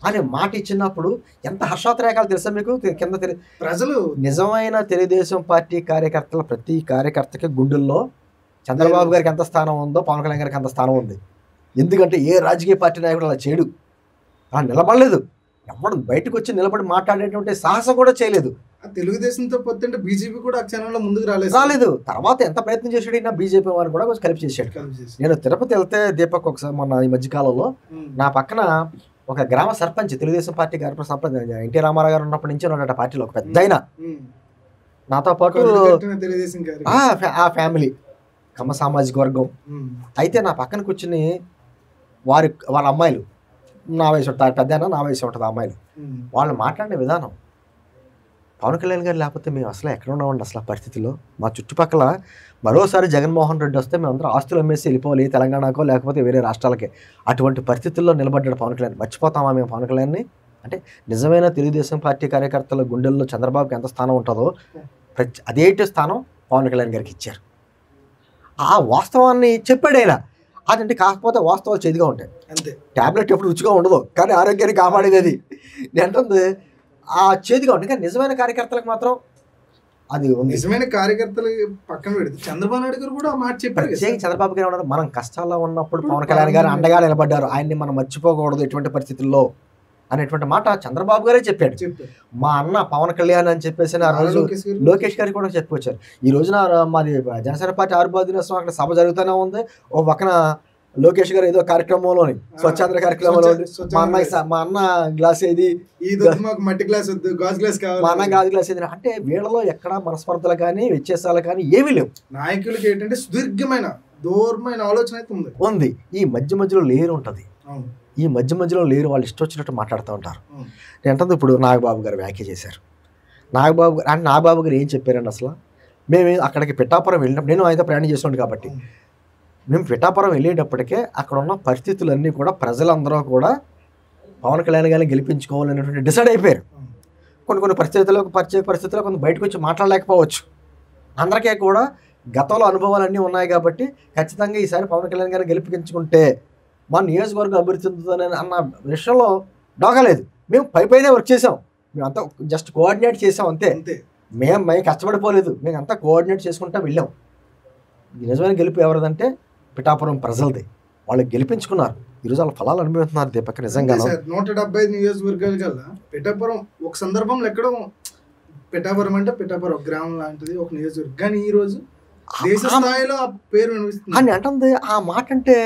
అని మాట ఇచ్చినప్పుడు ఎంత హర్షాతిరేకాలు తెలుసా మీకు? కింద ప్రజలు నిజమైన తెలుగుదేశం పార్టీ కార్యకర్తల ప్రతి కార్యకర్తకి గుండెల్లో చంద్రబాబు గారికి ఎంత స్థానం ఉందో పవన్ కళ్యాణ్ గారికి అంత స్థానం ఉంది. ఎందుకంటే ఏ రాజకీయ పార్టీ నాయకుడు అలా చేయడు, అలా నిలబడలేదు. ఎవడు బయటకు వచ్చి నిలబడి మాట్లాడేటువంటి సాహసం కూడా చేయలేదు. తెలుగుదేశంతో పొత్తుంటే బీజేపీ కూడా క్షణంలో ముందుకు రాలేదు. తర్వాత ఎంత ప్రయత్నం చేశాడు, బీజేపీ వారిని కూడా కొంచెం కలిపి చేశాడు. నేను తిరుపతి వెళ్తే దీపక్ ఒకసారి మొన్న ఈ మధ్యకాలంలో నా పక్కన ఒక గ్రామ సర్పంచ్ తెలుగుదేశం పార్టీ గారి సర్పంచ్ ఎన్టీ రామారావు గారు ఉన్నప్పటి నుంచి ఉన్నాడు పార్టీలో, ఒక పెద్ద ఆయన. నాతో పాటు ఆ ఫ్యామిలీ కమ్మ సామాజిక వర్గం. అయితే నా పక్కన కూర్చుని వాళ్ళ అమ్మాయిలు నా వయసు ఉంటుంది, పెద్ద అయినా నా వయసు ఉంటుంది అమ్మాయిలు. వాళ్ళు మాట్లాడిన విధానం, పవన్ కళ్యాణ్ గారు లేకపోతే మేము అసలు ఎక్కడ ఉన్నామండి అసలు పరిస్థితిలో. మా చుట్టుపక్కల మరోసారి జగన్మోహన్ రెడ్డి వస్తే మేమందరం ఆస్తులు అమ్మేసి వెళ్ళిపోవాలి తెలంగాణకో లేకపోతే వేరే రాష్ట్రాలకే. అటువంటి పరిస్థితుల్లో నిలబడ్డాడు పవన్ కళ్యాణ్. మర్చిపోతామా మేము పవన్ కళ్యాణ్ని? అంటే నిజమైన తెలుగుదేశం పార్టీ కార్యకర్తల గుండెల్లో చంద్రబాబుకి ఎంత స్థానం ఉంటుందో అదేంటి స్థానం పవన్ కళ్యాణ్ గారికి ఇచ్చారు. ఆ వాస్తవాన్ని చెప్పాడు ఆయన. అదంటే కాకపోతే వాస్తవాలు చేదుగా ఉంటాయి, అంతే. ట్యాబ్లెట్ ఎప్పుడు రుచిగా ఉండదు, కానీ ఆరోగ్యాన్ని కాపాడేది అది. నేను అంటుంది ఆ చేదుగా ఉంటుంది, కానీ నిజమైన కార్యకర్తలకు మాత్రం అది ఉంది. నిజమైన కార్యకర్తలు పక్కన పెడితే చంద్రబాబు నాయుడు గారు కూడా ఆ మాట చెప్పారు. ప్రత్యేకంగా చంద్రబాబు గారు ఉన్నారు, మనం కష్టాల్లో ఉన్నప్పుడు పవన్ కళ్యాణ్ గారు అండగా నిలబడ్డారు, ఆయన్ని మనం మర్చిపోకూడదు ఎటువంటి పరిస్థితుల్లో అనేటువంటి మాట చంద్రబాబు గారే చెప్పాడు. మా అన్న పవన్ కళ్యాణ్ అని చెప్పేసి ఆ రోజు లోకేష్ గారికి కూడా చెప్పుకొచ్చారు. ఈ రోజున మాది జనసేన పార్టీ ఆవిర్భావ దినోత్సవం, అక్కడ సభ జరుగుతూనే ఉంది. ఓ పక్కన లోకేష్ గారు ఏదో కార్యక్రమంలోని స్వచ్ఛాంధ్ర కార్యక్రమంలో మా అన్న గ్లాస్ ఏది, మట్టి గ్లాస్ వద్దు, గాజు గ్లాస్ కావాలి, మా అన్న గాజు గ్లాస్ ఏది అంటే వీళ్ళలో ఎక్కడ మనస్పర్ధలు కానీ వ్యత్యాసాలు కానీ ఏమీ లేవు. నాయకులకి ఏంటంటే సుదీర్ఘమైన దూరమైన ఆలోచన అయితే ఉంది. ఈ మధ్యలో లేరు ఉంటుంది, ఈ మధ్యలో లేరు, వాళ్ళు ఇష్టం వచ్చినట్టు మాట్లాడుతూ ఉంటారు. ఏంటంటే ఇప్పుడు నాగబాబు గారు వ్యాఖ్య చేశారు. నాగబాబు గారు ఏం చెప్పారండి అసలు? మేము అక్కడికి పిఠాపురం వెళ్ళినప్పుడు, నేను అయితే ప్రయాణం చేస్తున్నాను కాబట్టి, మేము పిఠాపురం వెళ్ళేటప్పటికే అక్కడ ఉన్న పరిస్థితులన్నీ కూడా ప్రజలందరూ కూడా పవన్ కళ్యాణ్ గారిని గెలిపించుకోవాలనేటువంటి డిసైడ్ అయిపోయారు. కొన్ని ప్రత్యేక పరిస్థితుల్లో కొంత బయటకు వచ్చి మాట్లాడలేకపోవచ్చు. అందరికీ కూడా గతంలో అనుభవాలన్నీ ఉన్నాయి కాబట్టి ఖచ్చితంగా ఈసారి పవన్ కళ్యాణ్ గారిని గెలిపించుకుంటే మా నియోజకవర్గం అభివృద్ధి చెందుతుందని అన్న విషయంలో డోకలేదు. మేము పైనే వర్క్ చేసాం, మేమంతా జస్ట్ కోఆర్డినేట్ చేసాం అంతే. మేము కష్టపడిపోలేదు, మేము అంతా కోఆర్డినేట్ చేసుకుంటా వెళ్ళాం. నిజమైన గెలుపు ఎవరిదంటే పిఠాపురం ప్రజలది, వాళ్ళు గెలిపించుకున్నారు. ఈరోజు వాళ్ళ ఫలాలు అనుభవిస్తున్నారు. దీపక్ నిజంగా 175 నియోజకవర్గాలు కల్లా పిఠాపురం ఒక సందర్భంలో ఎక్కడో, పిఠాపురం అంటే పిఠాపురం ఒక గ్రామం లాంటిది, ఒక నియోజకవర్గం, కానీ ఈ రోజు దేశ స్థాయిలో ఆ పేరు అని అంటుంది. ఆ మాట అంటే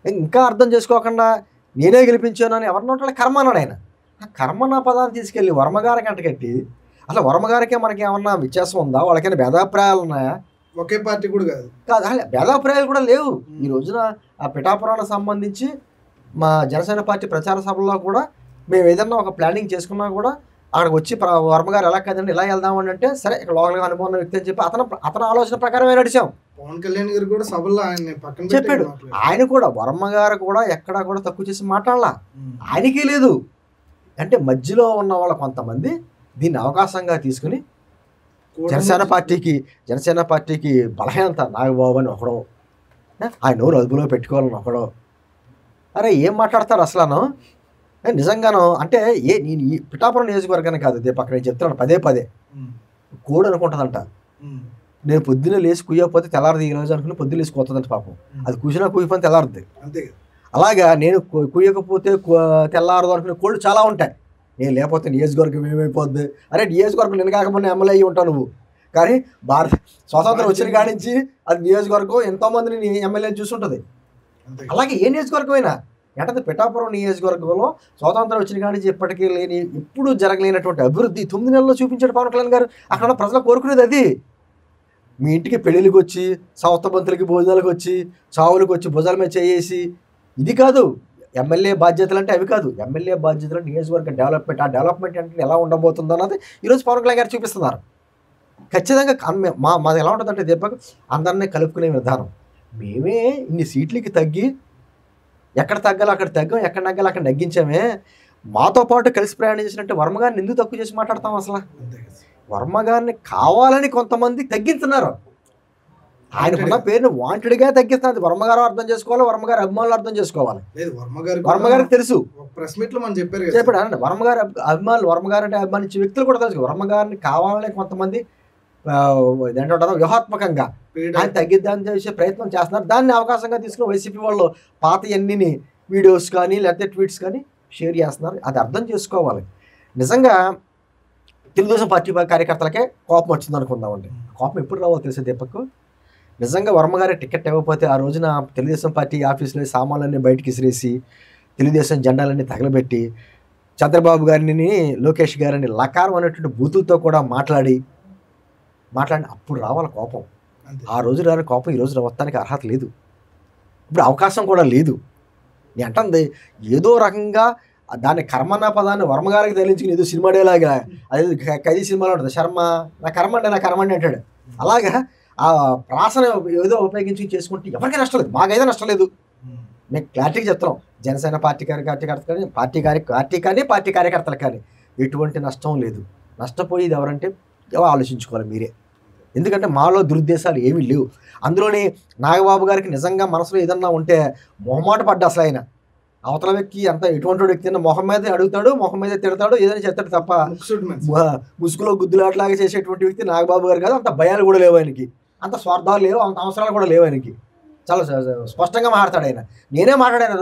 ఇంకా అర్థం చేసుకోకుండా నేనే గెలిపించాను అని ఎవరినో కర్మ అన్నాడు ఆయన. ఆ కర్మ నా పదాన్ని తీసుకెళ్ళి వర్మగారికి అంటకట్టి, అసలు వర్మగారికే మనకి ఏమన్నా వ్యత్యాసం ఉందా? వాళ్ళకైనా భేదాభిప్రాయాలు ఉన్నాయా? ఒకే పార్టీ కూడా కాదు, అసలు భేదాభిప్రాయాలు కూడా లేవు. ఈ రోజున ఆ పిఠాపురానికి సంబంధించి మా జనసేన పార్టీ ప్రచార సభల్లో కూడా మేము ఏదన్నా ఒక ప్లానింగ్ చేసుకున్నా కూడా అక్కడికి వచ్చి వర్మగారు ఎలా కదండి ఇలా వెళ్దామని అంటే, సరే ఇక్కడ లోకల్గా అనుభవం వ్యక్తి అని చెప్పి అతని ఆలోచన ప్రకారమే నడిచాం. పవన్ కళ్యాణ్ గారు కూడా సభల్లో ఆయన పక్కన చెప్పాడు. ఆయన కూడా వర్మగారు కూడా ఎక్కడా కూడా తక్కువ చేసి మాట్లాడాల, ఆయనకి లేదు. అంటే మధ్యలో ఉన్న వాళ్ళ కొంతమంది దీన్ని అవకాశంగా తీసుకుని జనసేన పార్టీకి బలహీనత నాగబాబు అని ఒకడో, ఆయన నోరు అదుపులో పెట్టుకోవాలని ఒకడో. అరే ఏం మాట్లాడతారు అసలు? నిజంగానో అంటే నేను ఈ పిఠాపురం నియోజకవర్గాన్ని కాదు దీపక్, నేను చెప్తున్నాను పదే కోడి అనుకుంటుందంట. నేను పొద్దున్నే లేచి కుయ్యకపోతే తెల్లారది ఈ రోజు అనుకుని పొద్దున్న లేచి కొత్తదంట పాపం. అది కూసినా కూయిపోతే తెల్లారది. అలాగా నేను కుయ్యకపోతే తెల్లారదు అనుకునే కోళ్ళు చాలా ఉంటాయి. నేను లేకపోతే నియోజకవర్గం ఏమైపోద్ది? అరే నియోజకవర్గం నేను కాకపోతే ఎమ్మెల్యే అయ్యి ఉంటావు నువ్వు, కానీ స్వాతంత్రం వచ్చిన కాడి నుంచి అది నియోజకవర్గం ఎంతోమందిని ఎమ్మెల్యేని చూసుంటుంది. అలాగే ఏ నియోజకవర్గం అయినా అంటే పిఠాపురం నియోజకవర్గంలో స్వాతంత్రం వచ్చిన కాడి నుంచి ఇప్పటికీ ఎప్పుడు జరగలేనటువంటి అభివృద్ధి 9 నెలల్లో చూపించాడు పవన్ కళ్యాణ్ గారు. అక్కడ ప్రజలు కోరుకునేది అది. మీ ఇంటికి పెళ్ళిళ్ళకి వచ్చి, సౌతబంతులకి భోజనాలకు వచ్చి, చావులకు వచ్చి భుజాల మీద చేసి, ఇది కాదు ఎమ్మెల్యే బాధ్యతలు అంటే. అవి కాదు ఎమ్మెల్యే బాధ్యతలు, నియోజకవర్గ డెవలప్మెంట్. ఆ డెవలప్మెంట్ అంటే ఎలా ఉండబోతుందో అన్నది ఈరోజు పవన్ కళ్యాణ్ గారు చూపిస్తున్నారు. ఖచ్చితంగా మాది ఎలా ఉంటుందంటే దీపక్, అందరినీ కలుపుకునే విధానం. మేమే ఇన్ని సీట్లకి తగ్గి ఎక్కడ తగ్గాలో అక్కడ తగ్గాం, ఎక్కడ నగ్గాలో అక్కడ నగ్గించామే. మాతో పాటు కలిసి ప్రయాణం చేసినట్టు వర్మగారిని ఎందుకు తక్కువ చేసి మాట్లాడతాం? అసలు వర్మగారిని కావాలని కొంతమంది తగ్గించున్నారు. ఆయనకున్న పేరుని వాంటెడ్గా తగ్గిస్తున్నది వర్మగారు అర్థం చేసుకోవాలి, వర్మగారి అభిమానులు అర్థం చేసుకోవాలి. వర్మగారికి తెలుసు, చెప్పాడు అంటే వర్మగారి అభిమానులు, వర్మగారు అంటే అభిమానించే వ్యక్తులు కూడా తెలుసు. వర్మగారిని కావాలని కొంతమంది ఏంటంటారు వ్యూహాత్మకంగా ఆయన తగ్గిద్దామని చేసే ప్రయత్నం చేస్తున్నారు. దాన్ని అవకాశంగా తీసుకుని వైసీపీ వాళ్ళు పాత ఎన్ని వీడియోస్ కానీ లేకపోతే ట్వీట్స్ కానీ షేర్ చేస్తున్నారు. అది అర్థం చేసుకోవాలి. నిజంగా తెలుగుదేశం పార్టీ కార్యకర్తలకే కోపం వచ్చింది అనుకుందామండి. కోపం ఎప్పుడు రావాలో తెలిసే దీపక్, నిజంగా వర్మగారి టికెట్ ఇవ్వకపోతే ఆ రోజున తెలుగుదేశం పార్టీ ఆఫీసులో సామాన్లన్నీ బయటకి విసిరేసి, తెలుగుదేశం జెండాలన్నీ తగలబెట్టి, చంద్రబాబు గారిని లోకేష్ గారిని లకారం అనేటువంటి బూతులతో కూడా మాట్లాడి అప్పుడు రావాలి కోపం. ఆ రోజు రాని కోపం ఈ రోజు వస్తానికి అర్హత లేదు, ఇప్పుడు అవకాశం కూడా లేదు. నేను అంటుంది ఏదో రకంగా దాన్ని కర్మన్న పదాన్ని వర్మగారికి తగిలించుకుని ఏదో సినిమా డేలాగా, అదే ఖైదీ సినిమాలో ఉంటుంది, శర్మ నా కర్మండి అంటాడు. అలాగా ఆ ప్రాసన ఏదో ఉపయోగించి చేసుకుంటే ఎవరికీ నష్టం లేదు, మాకైతే నష్టం లేదు. మేము క్లారిటీగా చెప్తున్నాం, జనసేన పార్టీ కార్యకర్తలు కానీ ఎటువంటి నష్టం లేదు. నష్టపోయేది ఎవరంటే ఆలోచించుకోవాలి మీరే. ఎందుకంటే మాలో దురుద్దేశాలు ఏమీ లేవు. అందులోని నాగబాబు గారికి నిజంగా మనసులో ఏదన్నా ఉంటే మొహమాట పడ్డా అసలు ఆయన అవతల వ్యక్తి అంత ఎటువంటి వ్యక్తి మొహం మీద అడుగుతాడు, మొహం మీద తిడతాడు, ఏదైనా చేస్తాడు తప్ప ముసుగులో గుద్దులాట్లాగా చేసేటువంటి వ్యక్తి నాగబాబు గారు కాదు. అంత భయాలు కూడా లేవు ఆయనకి, అంత స్వార్థాలు లేవు, అంత అవసరాలు కూడా లేవు ఆయనకి. చాలా స్పష్టంగా మాట్లాడతాడు ఆయన. నేనే మాట్లాడాను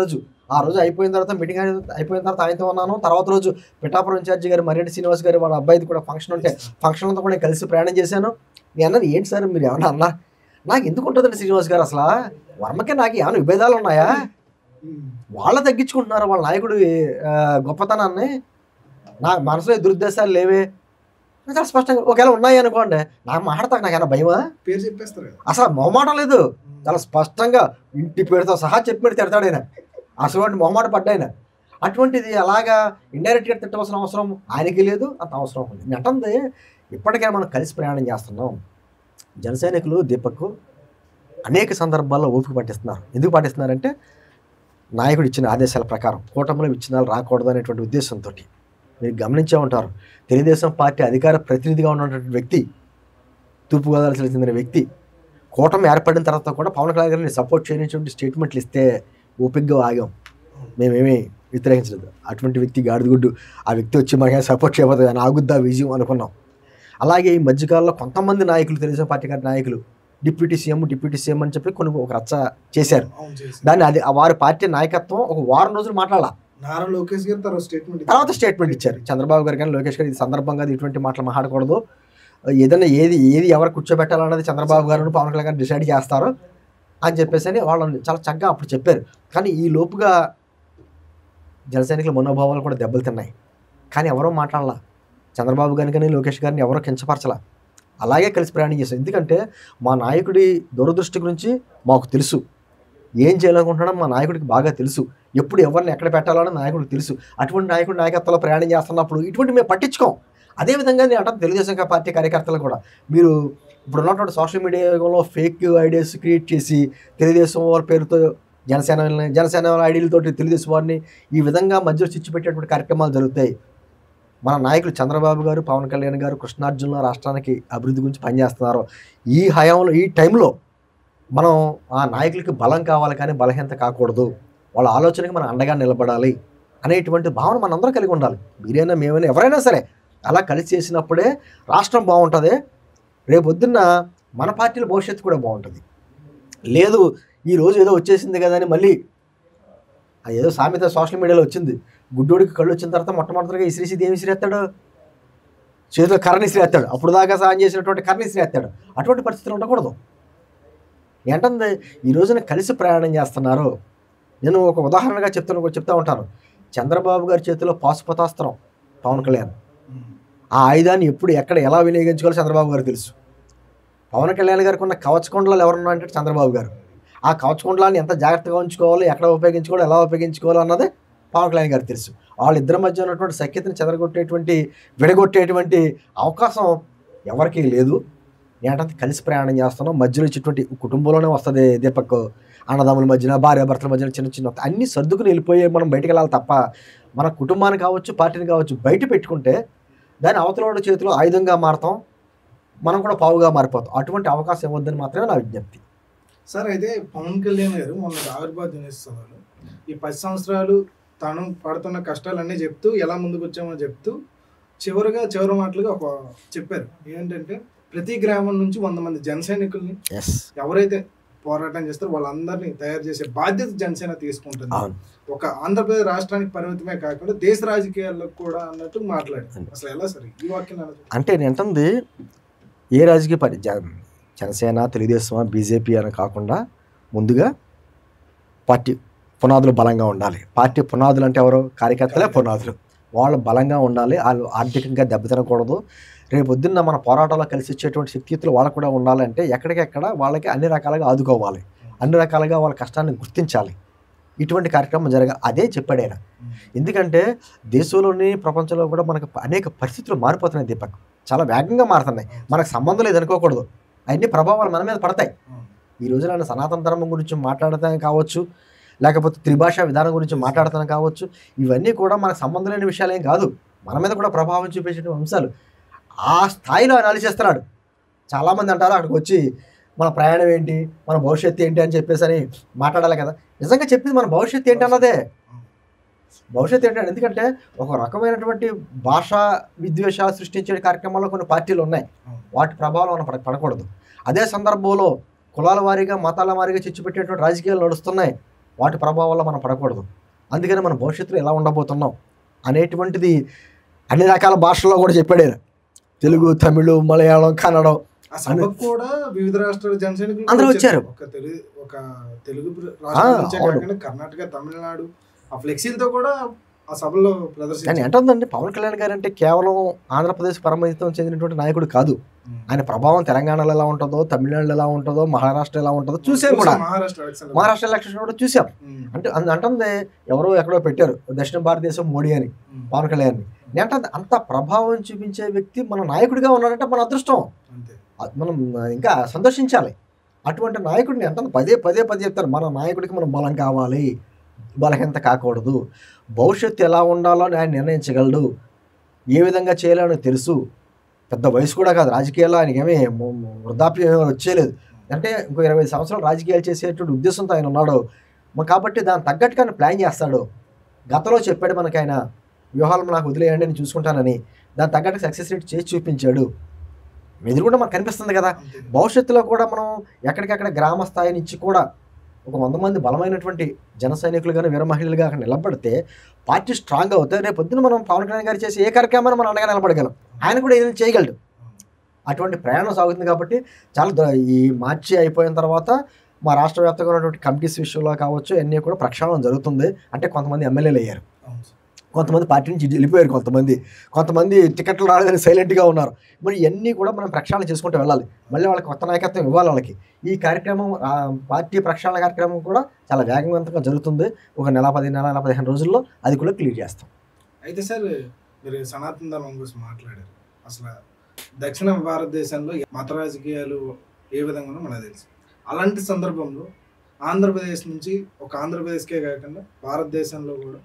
ఆ రోజు అయిపోయిన తర్వాత మీటింగ్ అయిపోయిన తర్వాత ఆయనతో ఉన్నాను. తర్వాత రోజు పిఠాపురం ఇన్ఛార్జి గారు మర్రెడ్డి శ్రీనివాస్ గారు వాళ్ళ అబ్బాయిది కూడా ఫంక్షన్ ఉంటే ఫంక్షన్ అంతా కూడా కలిసి ప్రయాణం చేశాను. నేను అన్నది ఏంటి సార్ మీరు ఏమన్నా అన్నా, నాకు ఎందుకు ఉంటుందండి శ్రీనివాస్ గారు అసలు వర్మకే నాకు ఏమైనా విభేదాలు ఉన్నాయా? వాళ్ళ తగ్గించుకుంటున్నారు వాళ్ళ నాయకుడు గొప్పతనాన్ని, నా మనసులో దురుద్దేశాలు లేవే చాలా స్పష్టంగా. ఒకవేళ ఉన్నాయి అనుకోండి నాకు మాట్లాడతాక నాకు ఏమైనా భయమా? పేరు చెప్పేస్తారు అసలు మొహమాట లేదు, చాలా స్పష్టంగా ఇంటి పేరుతో సహా చెప్పి తిడతాడు ఆయన. అసలు మొహమాట పడ్డాయన. అటువంటిది అలాగా ఇండైరెక్ట్గా తిట్టవలసిన అవసరం ఆయనకి లేదు, అంత అవసరం ఉంది. నటంది ఇప్పటికైనా మనం కలిసి ప్రయాణం చేస్తున్నాం. జన సైనికులు దీపక్ అనేక సందర్భాల్లో ఓపిక పట్టిస్తున్నారు. ఎందుకు పట్టిస్తున్నారంటే నాయకుడు ఇచ్చిన ఆదేశాల ప్రకారం కూటమిలో విచ్ఛిన్నాలు రాకూడదు అనేటువంటి ఉద్దేశంతో. మీరు గమనించే ఉంటారు, తెలుగుదేశం పార్టీ అధికార ప్రతినిధిగా ఉన్నటువంటి వ్యక్తి, తూర్పుగోదావరి జిల్లాకు చెందిన వ్యక్తి, కూటమి ఏర్పడిన తర్వాత కూడా పవన్ కళ్యాణ్ గారిని సపోర్ట్ చేయనటువంటి స్టేట్మెంట్లు ఇస్తే ఓపికగా ఆగాం, మేమేమీ వ్యతిరేకించలేదు. అటువంటి వ్యక్తి గాడిదగుడ్డు, ఆ వ్యక్తి వచ్చి మనకి సపోర్ట్ చేయబోతుంది అని ఆగుద్దా విజయం అనుకున్నాం. అలాగే ఈ మధ్యకాలంలో కొంతమంది నాయకులు, తెలుగుదేశం పార్టీ గారి నాయకులు డిప్యూటీ సీఎం అని చెప్పి కొన్ని ఒక రచ్చ చేశారు. దాన్ని అది వారి పార్టీ నాయకత్వం ఒక వారం రోజులు మాట్లాడాల. నారా లోకేష్ గారు తర్వాత స్టేట్మెంట్ ఇచ్చారు. చంద్రబాబు గారు కానీ లోకేష్ గారు ఈ సందర్భంగా ఇటువంటి మాటలు మాట్లాడకూడదు, ఏదైనా ఏది ఎవరు కూర్చోబెట్టాలన్నది చంద్రబాబు గారు పవన్ కళ్యాణ్ గారు డిసైడ్ చేస్తారు అని చెప్పేసి అని వాళ్ళని చాలా చక్కగా అప్పుడు చెప్పారు. కానీ ఈ లోపుగా జన సైనికుల మనోభావాలు కూడా దెబ్బలు తిన్నాయి. కానీ ఎవరో మాట్లాడాల, చంద్రబాబు గారిని కానీ లోకేష్ గారిని ఎవరో కించపరచలా. అలాగే కలిసి ప్రయాణం చేశాం. ఎందుకంటే మా నాయకుడి దురదృష్టి గురించి మాకు తెలుసు, ఏం చేయాలనుకుంటున్నాడో మా నాయకుడికి బాగా తెలుసు, ఎప్పుడు ఎవరిని ఎక్కడ పెట్టాలో నాయకుడికి తెలుసు. అటువంటి నాయకుడి నాయకత్వంలో ప్రయాణం చేస్తున్నప్పుడు ఇటువంటి మేము పట్టించుకోం. అదేవిధంగా నేను అంటే తెలుగుదేశం పార్టీ కార్యకర్తలు కూడా మీరు ఇప్పుడు ఉన్నటువంటి సోషల్ మీడియాలో ఫేక్ ఐడియాస్ క్రియేట్ చేసి తెలుగుదేశం వారి పేరుతో జనసేన ఐడీలతో తెలుగుదేశం వారిని ఈ విధంగా మధ్యలో చిచ్చు పెట్టేటువంటి కార్యక్రమాలు జరుగుతాయి. మన నాయకులు చంద్రబాబు గారు, పవన్ కళ్యాణ్ గారు కృష్ణార్జున రాష్ట్రానికి అభివృద్ధి గురించి పనిచేస్తున్నారు. ఈ హయాంలో ఈ టైంలో మనం ఆ నాయకులకి బలం కావాలి కానీ బలహీనత కాకూడదు, వాళ్ళ ఆలోచనకి మనం అండగా నిలబడాలి అనేటువంటి భావన మనందరం కలిగి ఉండాలి. మీరైనా మేమైనా ఎవరైనా సరే అలా కలిసి చేసినప్పుడే రాష్ట్రం బాగుంటుంది. రేపొద్దున్న మన పార్టీల భవిష్యత్తు కూడా బాగుంటుంది. లేదు ఈరోజు ఏదో వచ్చేసింది కదా అని మళ్ళీ ఏదో సామెత సోషల్ మీడియాలో వచ్చింది, గుడ్డోడికి కళ్ళు వచ్చిన తర్వాత మొట్టమొదటిగా ఇసిరేసి ఏమి ఇసిరేస్తాడు, చేతిలో కర్రని ఇసిరేస్తాడు, అప్పుడు దాకా సాయం చేసినటువంటి కర్రని ఇసిరేస్తాడు. అటువంటి పరిస్థితులు ఉండకూడదు. ఏంటంటే ఈ రోజున కలిసి ప్రయాణం చేస్తున్నారు. నేను ఒక ఉదాహరణగా చెప్తా ఉంటాను. చంద్రబాబు గారి చేతిలో పాశుపతాస్త్రం పవన్ కళ్యాణ్, ఆ ఆయుధాన్ని ఎప్పుడు ఎక్కడ ఎలా వినియోగించుకోవాలో చంద్రబాబు గారు తెలుసు. పవన్ కళ్యాణ్ గారికి ఉన్న కవచకుండలాలు ఎవరున్నా అంటే చంద్రబాబు గారు. ఆ కవచకుండలాన్ని ఎంత జాగ్రత్తగా ఉంచుకోవాలో, ఎక్కడ ఉపయోగించుకోవాలో, ఎలా ఉపయోగించుకోవాలో అన్నది పవన్ కళ్యాణ్ గారికి తెలుసు. వాళ్ళిద్దరి మధ్య ఉన్నటువంటి సఖ్యతని విడగొట్టేటువంటి అవకాశం ఎవరికీ లేదు. ఏంటంటే కలిసి ప్రయాణం చేస్తున్నాం. మధ్యలో ఇచ్చేటువంటి కుటుంబంలోనే వస్తుంది దీపక్, అన్నదమ్ముల మధ్యన, భార్యాభర్తల మధ్యన చిన్న అన్నీ సర్దుకుని వెళ్ళిపోయి మనం బయటకు వెళ్ళాలి తప్ప మన కుటుంబాన్ని కావచ్చు, పార్టీని కావచ్చు బయట పెట్టుకుంటే దాని అవతల చేతిలో ఆయుధంగా మారతాం, మనం కూడా పావుగా మారిపోతాం. అటువంటి అవకాశం ఇవ్వద్దని మాత్రమే నా విజ్ఞప్తి. సార్, అయితే పవన్ కళ్యాణ్ గారు మొన్న ఆవిర్భావ దినోత్సవాలు ఈ 10 సంవత్సరాలు తాను పడుతున్న కష్టాలన్నీ చెప్తూ ఎలా ముందుకు వచ్చామో చెప్తూ చివరి మాటలుగా ఒక చెప్పారు. ఏంటంటే ప్రతి గ్రామం నుంచి 100 మంది జన సైనికుల్ని ఎవరైతే పోరాటం చేస్తారో వాళ్ళందరినీ తయారు చేసే బాధ్యత జనసేన తీసుకుంటుంది. ఒక ఆంధ్రప్రదేశ్ రాష్ట్రానికి పరిమితమే కాకుండా దేశ రాజకీయాల్లో కూడా అన్నట్టు మాట్లాడారు. అసలు ఎలా సార్ ఈ వాక్యం అంటే ఏంటంది, ఏ రాజకీయ జనసేన, తెలుగుదేశం, బీజేపీ అని కాకుండా ముందుగా పార్టీ పునాదులు బలంగా ఉండాలి. పార్టీ పునాదులు అంటే ఎవరు? కార్యకర్తలే పునాదులు. వాళ్ళు బలంగా ఉండాలి, వాళ్ళు ఆర్థికంగా దెబ్బతినకూడదు. రేపు పొద్దున్న మన పోరాటంలో కలిసి వచ్చేటువంటి శక్తియుక్తులు వాళ్ళకు కూడా ఉండాలంటే ఎక్కడికెక్కడ వాళ్ళకి అన్ని రకాలుగా ఆదుకోవాలి, అన్ని రకాలుగా వాళ్ళ కష్టాన్ని గుర్తించాలి. ఇటువంటి కార్యక్రమం అదే చెప్పాడు ఆయన. ఎందుకంటే దేశంలోని ప్రపంచంలో కూడా మనకు అనేక పరిస్థితులు మారిపోతున్నాయి దీపక్, చాలా వేగంగా మారుతున్నాయి. మనకు సంబంధం లేదు అనుకోకూడదు, అవన్నీ ప్రభావాలు మన మీద పడతాయి. ఈ రోజున ఆయన సనాతన ధర్మం గురించి మాట్లాడతానే కావచ్చు, లేకపోతే త్రిభాషా విధానం గురించి మాట్లాడతానే కావచ్చు, ఇవన్నీ కూడా మనకు సంబంధం లేని విషయాలు ఏం కాదు, మన మీద కూడా ప్రభావం చూపించే అంశాలు. ఆ స్థాయిలో ఆయన ఆలోచిస్తున్నాడు. చాలామంది అంటారు అక్కడికి వచ్చి మన ప్రయాణం ఏంటి, మన భవిష్యత్తు ఏంటి అని చెప్పేసి అని మాట్లాడాలి కదా. నిజంగా చెప్పింది మన భవిష్యత్తు ఏంటి అన్నదే. భవిష్యత్తు ఏంటంటే, ఎందుకంటే ఒక రకమైనటువంటి భాషా విద్వేషాలు సృష్టించే కార్యక్రమాల్లో కొన్ని పార్టీలు ఉన్నాయి, వాటి ప్రభావం మనం పడకూడదు. అదే సందర్భంలో కులాల వారీగా మతాల వారీగా చిచ్చుపెట్టేటువంటి రాజకీయాలు నడుస్తున్నాయి, వాటి ప్రభావాల్లో మనం పడకూడదు. అందుకని మన భవిష్యత్తులో ఎలా ఉండబోతున్నాం అనేటువంటిది అన్ని రకాల భాషల్లో కూడా చెప్పాడు ఆయన. తెలుగు, తమిళ, మలయాళం, కన్నడం కూడా వివిధ రాష్ట్రాల జనసైనికులు అందరూ వచ్చారు. ఒక తెలుగు రాష్ట్రాలు, కర్ణాటక, తమిళనాడు ఆ ఫ్లెక్సీలతో కూడా ఆ సభలో ప్రదర్శించారు. ఏంటంటే పవన్ కళ్యాణ్ గారు అంటే కేవలం ఆంధ్రప్రదేశ్ పరిమితం చెందినటువంటి నాయకుడు కాదు. ఆయన ప్రభావం తెలంగాణలో ఎలా ఉంటుందో, తమిళనాడులో ఎలా ఉంటుందో, మహారాష్ట్ర ఎలా ఉంటుందో చూసాం కూడా. మహారాష్ట్ర ఎలక్షన్ కూడా చూసాం. అంటే అంటే ఎవరో ఎక్కడో పెట్టారు దక్షిణ భారతదేశం మోడీ అని పవన్ కళ్యాణ్. అంటే అంత ప్రభావం చూపించే వ్యక్తి మన నాయకుడిగా ఉన్నాడంటే మన అదృష్టం, మనం ఇంకా సంతోషించాలి. అటువంటి నాయకుడిని అంటే పదే చెప్తారు, మన నాయకుడికి మనం బలం కావాలి, బలహీనత కాకూడదు, భవిష్యత్తు ఎలా ఉండాలో ఆయన నిర్ణయించగలడు, ఏ విధంగా చేయాలని తెలుసు. పెద్ద వయసు కూడా కాదు, రాజకీయాల్లో ఆయనకి ఏమీ వృద్ధాప్యం ఏమీ వచ్చేయలేదు. అంటే ఇంకో 20 సంవత్సరాలు రాజకీయాలు చేసేటువంటి ఉద్దేశంతో ఆయన ఉన్నాడు కాబట్టి దాన్ని తగ్గట్టుగా ఆయన ప్లాన్ చేస్తాడు. గతంలో చెప్పాడు మనకి ఆయన, వ్యూహాలను నాకు వదిలేయండి నేను చూసుకుంటానని, దాని తగ్గట్టు సక్సెస్ రేట్ చేసి చూపించాడు. ఎదురు కూడా మనకు కనిపిస్తుంది కదా. భవిష్యత్తులో కూడా మనం ఎక్కడికక్కడ గ్రామ స్థాయి నుంచి కూడా ఒక 100 మంది బలమైనటువంటి జన సైనికులు కానీ వీర మహిళలుగా అక్కడ నిలబడితే పార్టీ స్ట్రాంగ్ అవుతాయి. రేపు పొద్దున మనం పవన్ కళ్యాణ్ గారు చేసే ఏ కార్యక్రమాన్ని మనం అండగా నిలబడగలం, ఆయన కూడా ఏదైనా చేయగలడు. అటువంటి ప్రయాణం సాగుతుంది కాబట్టి చాలా ఈ మార్చి అయిపోయిన తర్వాత మా రాష్ట్ర వ్యాప్తంగా ఉన్నటువంటి కమిటీస్ విషయంలో కావచ్చు అన్నీ కూడా ప్రక్షాళన జరుగుతుంది. అంటే కొంతమంది ఎమ్మెల్యేలు అయ్యారు, కొంతమంది పార్టీ నుంచి వెళ్ళిపోయారు, కొంతమంది టికెట్లు రాలేదని సైలెంట్గా ఉన్నారు. మరి ఇవన్నీ కూడా మనం ప్రక్షాళన చేసుకుంటూ వెళ్ళాలి. మళ్ళీ వాళ్ళకి కొత్త నాయకత్వం ఇవ్వాలి. వాళ్ళకి ఈ కార్యక్రమం పార్టీ ప్రక్షాళన కార్యక్రమం కూడా చాలా వేగవంతంగా జరుగుతుంది. ఒక నెల 15 రోజుల్లో అది కూడా క్లియర్ చేస్తాం. అయితే సార్, మీరు సనాతన ధర్మం గురించి మాట్లాడారు. అసలు దక్షిణ భారతదేశంలో మత రాజకీయాలు ఏ విధంగా మనకు తెలుసు. అలాంటి సందర్భంలో ఆంధ్రప్రదేశ్ నుంచి ఒక ఆంధ్రప్రదేశ్కే కాకుండా భారతదేశంలో కూడా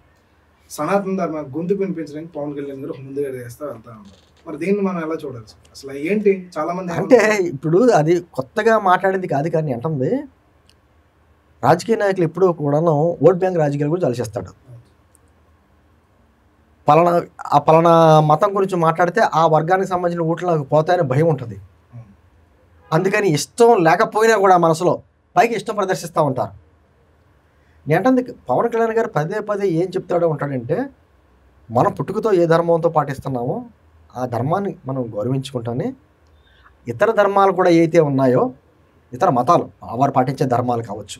సనాతన ధర్మ గొంతు వినిపించడానికి పవన్ కళ్యాణ్ గారు ముందుగా చేస్తూ వెళ్తా ఉంటారు. మరి దీన్ని మనం ఎలా చూడవచ్చు? అసలు ఏంటి, చాలా మంది అంటే ఇప్పుడు అది కొత్తగా మాట్లాడింది కాదు, కానీ అంటుంది రాజకీయ నాయకులు ఎప్పుడూ కూడాను ఓట్ బ్యాంక్ రాజకీయాలు గురించి ఆలోచిస్తాడు. పలానా మతం గురించి మాట్లాడితే ఆ వర్గానికి సంబంధించిన ఓట్లు నాకు పోతాయని భయం ఉంటుంది. అందుకని ఇష్టం లేకపోయినా కూడా మనసులో పైకి ఇష్టం ప్రదర్శిస్తూ ఉంటారు. నేంటంది పవన్ కళ్యాణ్ గారు పదే ఏం చెప్తాడో ఉంటాడంటే, మన పుట్టుకతో ఏ ధర్మంతో పాటిస్తున్నామో ఆ ధర్మాన్ని మనం గౌరవించుకుంటానే ఇతర ధర్మాలు కూడా ఏవైతే ఉన్నాయో, ఇతర మతాలు వారు పాటించే ధర్మాలు కావచ్చు,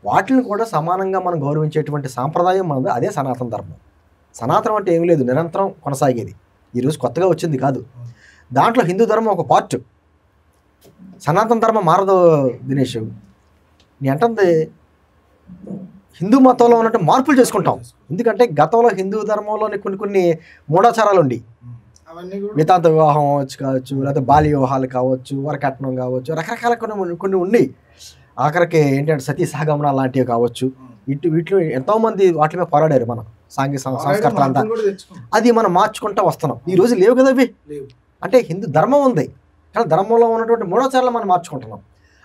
వాటిని కూడా సమానంగా మనం గౌరవించేటువంటి సాంప్రదాయం మనది. అదే సనాతన ధర్మం. సనాతనం అంటే ఏమీ లేదు, నిరంతరం కొనసాగేది, ఈరోజు కొత్తగా వచ్చింది కాదు. దాంట్లో హిందూ ధర్మం ఒక పార్ట్, సనాతన ధర్మం మారదు దినేష్. నేను అంటుంది హిందూ మతంలో ఉన్నట్టు మార్పులు చేసుకుంటాం. ఎందుకంటే గతంలో హిందూ ధర్మంలోని కొన్ని మూఢాచారాలు ఉండి, మితాంత వివాహం కావచ్చు, లేకపోతే బాల్య వివాహాలు కావచ్చు, వరకట్నం కావచ్చు, రకరకాల కొన్ని ఉండి, ఆఖరికి ఏంటంటే సతీ సహగమన లాంటివి కావచ్చు. వీటిలో ఎంతోమంది వాటి మీద పోరాడారు మన సాంఘిక సంస్కర్తలు అంతా. అది మనం మార్చుకుంటూ వస్తున్నాం. ఈ రోజు లేవు కదా అవి. అంటే హిందూ ధర్మం ఉంది, కానీ ధర్మంలో ఉన్నటువంటి మూఢాచారాలు మనం మార్చుకుంటున్నాం.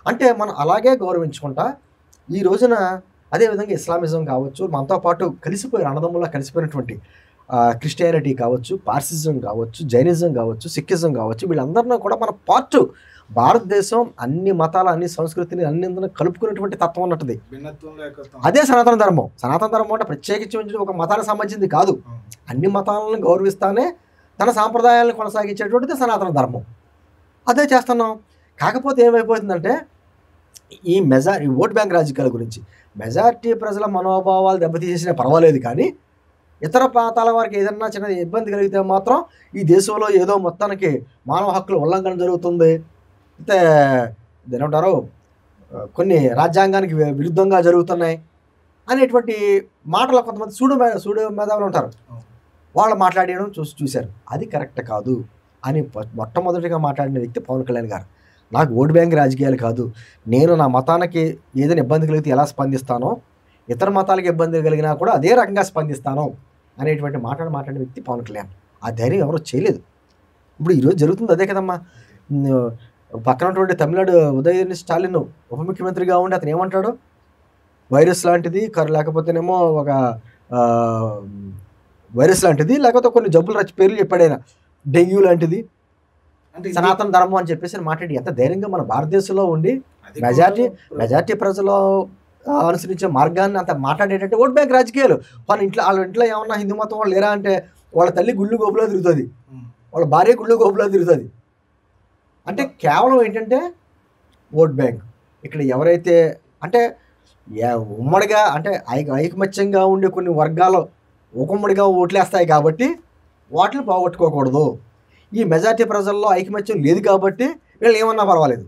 అంటే మనం అలాగే గౌరవించుకుంటా ఈ రోజున అదేవిధంగా ఇస్లామిజం కావచ్చు, మనతో పాటు కలిసిపోయిన అన్నదమ్ములా కలిసిపోయినటువంటి క్రిస్టియానిటీ కావచ్చు, పార్సిజం కావచ్చు, జైనిజం కావచ్చు, సిక్కిజం కావచ్చు, వీళ్ళందరినీ కూడా మన పార్ట్. భారతదేశం అన్ని మతాల అన్ని సంస్కృతిని అన్ని కలుపుకునేటువంటి తత్వం ఉన్నట్టుది. అదే సనాతన ధర్మం. సనాతన ధర్మం అంటే ప్రత్యేకించి ఒక మతానికి సంబంధించింది కాదు, అన్ని మతాలను గౌరవిస్తానే తన సాంప్రదాయాలను కొనసాగించేటువంటిది సనాతన ధర్మం. అదే చేస్తున్నాం. కాకపోతే ఏమైపోతుందంటే ఈ ఓట్ బ్యాంక్ రాజకీయాల గురించి మెజారిటీ ప్రజల మనోభావాలు దెబ్బతీసేసినా పర్వాలేదు, కానీ ఇతర ప్రాంతాల వారికి ఏదన్నా చిన్న ఇబ్బంది కలిగితే మాత్రం ఈ దేశంలో ఏదో మొత్తానికి మానవ హక్కుల ఉల్లంఘన జరుగుతుంది, అయితే ఏమంటారు కొన్ని రాజ్యాంగానికి విరుద్ధంగా జరుగుతున్నాయి అనేటువంటి మాటలు కొంతమంది సూడు మేధావులు ఉంటారు, వాళ్ళు మాట్లాడడం చూశారు. అది కరెక్ట్ కాదు అని మొట్టమొదటిగా మాట్లాడిన వ్యక్తి పవన్ కళ్యాణ్ గారు. నాకు ఓట్ బ్యాంక్ రాజకీయాలు కాదు, నేను నా మతానికి ఏదైనా ఇబ్బంది కలిగితే ఎలా స్పందిస్తానో ఇతర మతాలకు ఇబ్బంది కలిగినా కూడా అదే రకంగా స్పందిస్తాను అనేటువంటి మాట్లాడిన వ్యక్తి పవన్ కళ్యాణ్. ఆ ధైర్యం ఎవరో చేయలేదు. ఇప్పుడు ఈరోజు జరుగుతుంది అదే కదమ్మా. పక్కన ఉన్నటువంటి తమిళనాడు ఉదయనిధి స్టాలిన్ ఉప ముఖ్యమంత్రిగా ఉండి అతను ఏమంటాడు, వైరస్ లాంటిది లేకపోతేనేమో ఒక వైరస్ లాంటిది, లేకపోతే కొన్ని జబ్బులు పేర్లు చెప్పాడు ఆయన, డెంగ్యూ లాంటిది, అంటే సనాతన ధర్మం అని చెప్పేసి మాట్లాడి ఎంత ధైర్యంగా మన భారతదేశంలో ఉండి మెజార్టీ ప్రజలు అనుసరించే మార్గాన్ని అంత మాట్లాడేటట్టు ఓట్ బ్యాంక్ రాజకీయాలు. వాళ్ళ ఇంట్లో ఏమన్నా హిందూ మతం వాళ్ళు లేరా అంటే వాళ్ళ తల్లి గుళ్ళు గోపులో తిరుగుతుంది, వాళ్ళ భార్య గుళ్ళు గోపులో తిరుగుతుంది. అంటే కేవలం ఏంటంటే ఓట్ బ్యాంక్. ఇక్కడ ఎవరైతే అంటే ఉమ్మడిగా అంటే ఐకమత్యంగా ఉండే కొన్ని వర్గాలు ఉమ్మడిగా ఓట్లేస్తాయి కాబట్టి వాటిని పోగొట్టుకోకూడదు. ఈ మెజార్టీ ప్రజల్లో ఐకమత్యం లేదు కాబట్టి వీళ్ళు ఏమన్నా పర్వాలేదు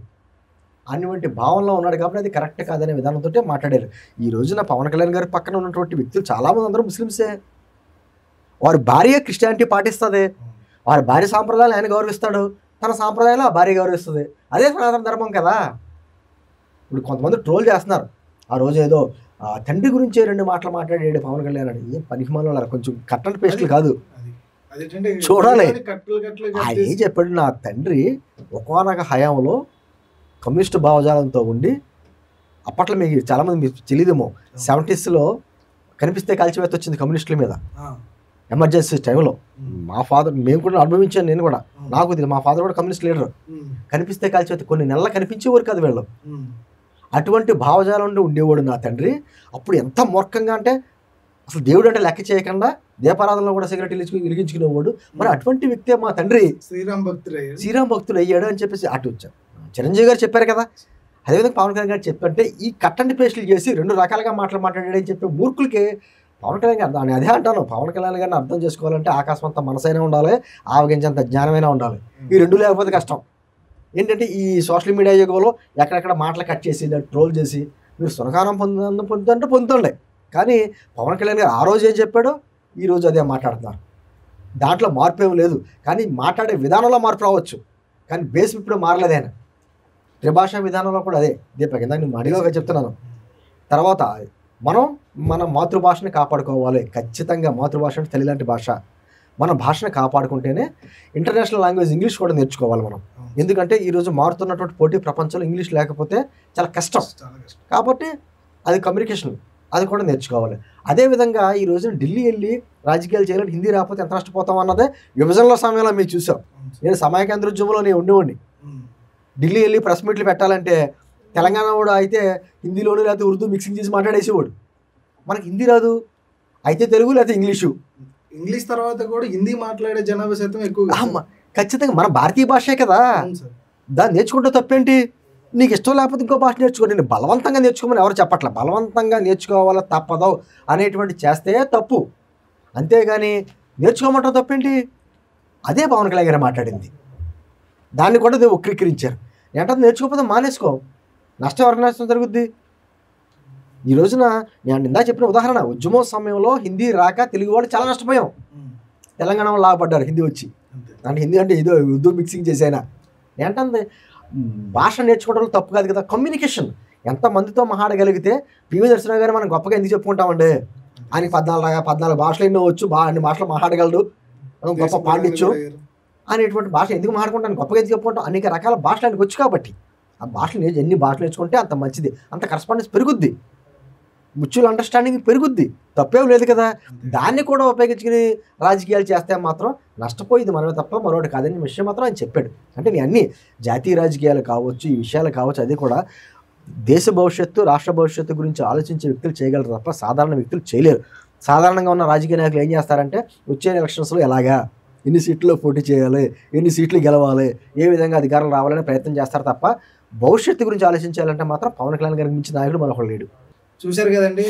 అటువంటి భావనలో ఉన్నాడు కాబట్టి అది కరెక్ట్ కాదనే విధానంతో మాట్లాడారు. ఈ రోజున పవన్ కళ్యాణ్ గారి పక్కన ఉన్నటువంటి వ్యక్తులు చాలామంది అందరూ ముస్లిమ్సే. వారి భార్య క్రిస్టియానిటీ పాటిస్తుంది, వారి భార్య సాంప్రదాయాలు ఆయన గౌరవిస్తాడు, తన సాంప్రదాయాలు ఆ భార్య గౌరవిస్తుంది. అదే సనాతన ధర్మం కదా. ఇప్పుడు కొంతమంది ట్రోల్ చేస్తున్నారు, ఆ రోజు ఏదో తండ్రి గురించి 2 మాటలు మాట్లాడాడు పవన్ కళ్యాణ్ అని. ఏం పనికిమాల కొంచెం కట్టండి పేస్టులు కాదు, చూడాలి. ఆయన ఏం చెప్పాడు, నా తండ్రి ఒకానొక హయాంలో కమ్యూనిస్టు భావజాలంతో ఉండి, అప్పట్లో మీకు చాలామంది మీకు తెలియదేమో, 70sలో కనిపిస్తే కాల్చివేత వచ్చింది కమ్యూనిస్టుల మీద ఎమర్జెన్సీ టైంలో. మా ఫాదర్, మేము కూడా అనుభవించాను, నేను కూడా, నాకు తెలియదు, మా ఫాదర్ కూడా కమ్యూనిస్ట్ లీడర్. కనిపిస్తే కాల్చివేత కొన్ని నెలలు కనిపించేవారు కాదు వీళ్ళు. అటువంటి భావజాలం ఉండేవాడు నా తండ్రి. అప్పుడు ఎంత మూర్ఖంగా అంటే అసలు దేవుడు అంటే లెక్క చేయకుండా దీపారాధనలో కూడా సిగరెట్ వెలిగించుకునేవాడు. మరి అటువంటి వ్యక్తే మా తండ్రి శ్రీరామ్ భక్తుడు అయ్యాడు అని చెప్పేసి అటు వచ్చారు. చిరంజీవి గారు చెప్పారు కదా. అదేవిధంగా పవన్ కళ్యాణ్ గారు చెప్పంటే ఈ కట్టండి పేస్టులు చేసి 2 రకాలుగా మాట్లాడాడని చెప్పి మూర్ఖులకి పవన్ కళ్యాణ్ గారు, దాన్ని అదే అంటాను, పవన్ కళ్యాణ్ గారిని అర్థం చేసుకోవాలంటే ఆకాశమంత మనసైనా ఉండాలి, ఆవగించేంత జ్ఞానమైనా ఉండాలి. ఈ 2 లేకపోతే కష్టం. ఏంటంటే ఈ సోషల్ మీడియా యుగంలో ఎక్కడెక్కడ మాటలు కట్ చేసి ట్రోల్ చేసి మీరు సునకానం పొందుతుంటే పొందుతుండే. కానీ పవన్ కళ్యాణ్ గారు ఆ రోజు ఏం చెప్పాడో ఈరోజు అదే మాట్లాడుతున్నారు. దాంట్లో మార్పు ఏం లేదు, కానీ మాట్లాడే విధానంలో మార్పు రావచ్చు, కానీ బేస్ ఇప్పుడు మారలేదు. ఆయన త్రిభాషా విధానంలో కూడా అదే. దీపక్ ఇందాక నేను అడిగాక చెప్తున్నాను. తర్వాత మనం మన మాతృభాషని కాపాడుకోవాలి. ఖచ్చితంగా మాతృభాష అంటే తల్లి లాంటి భాష. మన భాషను కాపాడుకుంటేనే ఇంటర్నేషనల్ లాంగ్వేజ్ ఇంగ్లీష్ కూడా నేర్చుకోవాలి మనం. ఎందుకంటే ఈరోజు మారుతున్నటువంటి పోటీ ప్రపంచంలో ఇంగ్లీష్ లేకపోతే చాలా కష్టం. కాబట్టి అది కమ్యూనికేషన్, అది కూడా నేర్చుకోవాలి. అదేవిధంగా ఈ రోజున ఢిల్లీ వెళ్ళి రాజకీయాలు చేయాలంటే హిందీ రాకపోతే ఎంత నష్టపోతాం అన్నదే విభజనల సమయంలో మీరు చూసాం. నేను సమయ కేంద్ర ఉద్యమంలో నేను ఉండేవాడిని. ఢిల్లీ వెళ్ళి ప్రెస్ మీట్లు పెట్టాలంటే తెలంగాణ కూడా అయితే హిందీలోనే లేకపోతే ఉర్దూ మిక్సింగ్ చేసి మాట్లాడేసేవాడు. మనకి హిందీ రాదు, అయితే తెలుగు లేకపోతే ఇంగ్లీష్ తర్వాత కూడా హిందీ మాట్లాడే జనాభా శాతం ఎక్కువ. ఖచ్చితంగా మన భారతీయ భాషే కదా, దాన్ని నేర్చుకుంటే తప్పేంటి? నీకు ఇష్టం లేకపోతే ఇంకో భాష నేర్చుకో. నేను బలవంతంగా నేర్చుకోమని ఎవరు చెప్పట్లే. బలవంతంగా నేర్చుకోవాలా తప్పదో అనేటువంటి చేస్తే తప్పు, అంతేగాని నేర్చుకోమంటాం తప్పేంటి? అదే పవన్ కళ్యాణ్ గారు మాట్లాడింది. దాన్ని కూడా వక్రీకరించారు. ఏంటంటే నేర్చుకోకపోతే మానేసుకో, నష్టం ఎవరికి నష్టం జరుగుద్ది? ఈ రోజున నేను ఇందా చెప్పిన ఉదాహరణ, ఉద్యమం సమయంలో హిందీ రాక తెలుగు వాళ్ళు చాలా నష్టపోయాం. తెలంగాణ వాళ్ళు లాభపడ్డారు హిందీ వచ్చి. అంటే హిందీ అంటే ఏదో ఉర్దూ మిక్సింగ్ చేసైనా. ఏంటంటే భాష నేర్చుకోవడంలో తప్పు కాదు కదా. కమ్యూనికేషన్ ఎంతమందితో మాట్లాడగలిగితే పివి నరసింహరావు గారు మనం గొప్పగా ఎందుకు చెప్పుకుంటామండి? ఆయనకి 14 భాషలు ఎన్నో వచ్చు, అన్ని భాషలు మాట్లాడగలడు, గొప్ప పాండిత్యం అనేటువంటి భాష ఎందుకు మాట్లాడుకుంటాను, గొప్పగా ఎందుకు చెప్పుకుంటాం? అనేక రకాల భాషలు ఆయనకు వచ్చు కాబట్టి ఆ భాషలు ఎన్ని భాషలు నేర్చుకుంటే అంత మంచిది, అంత కరస్పాండెన్స్ పెరుగుద్ది, మ్యూచువల్ అండర్స్టాండింగ్ పెరుగుద్ది, తప్పేం లేదు కదా. దాన్ని కూడా ఉపయోగించుకుని రాజకీయాలు చేస్తే మాత్రం నష్టపోయింది మనమే తప్ప మరొకటి కాదని విషయం మాత్రం ఆయన చెప్పాడు. అంటే నేను అన్ని జాతీయ రాజకీయాలు కావచ్చు, ఈ విషయాలు కావచ్చు, అది కూడా దేశ భవిష్యత్తు రాష్ట్ర భవిష్యత్తు గురించి ఆలోచించే వ్యక్తులు చేయగలరు తప్ప సాధారణ వ్యక్తులు చేయలేరు. సాధారణంగా ఉన్న రాజకీయ నాయకులు ఏం చేస్తారంటే వచ్చే ఎలక్షన్స్లో ఎలాగా ఎన్ని సీట్లు పోటీ చేయాలి, ఎన్ని సీట్లు గెలవాలి, ఏ విధంగా అధికారులు రావాలని ప్రయత్నం చేస్తారు తప్ప భవిష్యత్తు గురించి ఆలోచించాలంటే మాత్రం పవన్ కళ్యాణ్ గారికి మించిన నాయకుడు మరొకడు లేడు. చూశారు కదండి,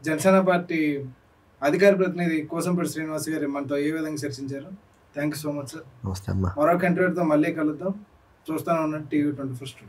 జనసేన పార్టీ అధికార ప్రతినిధి కోసంపేటి శ్రీనివాస్ గారు మనతో ఏ విధంగా చర్చించారు. Thank you so much sir. నమస్తే అమ్మా. మరొక ఇంటర్వ్యూతో మళ్ళీ కలుద్దాం. చూస్తానే ఉన్నాను TV 24.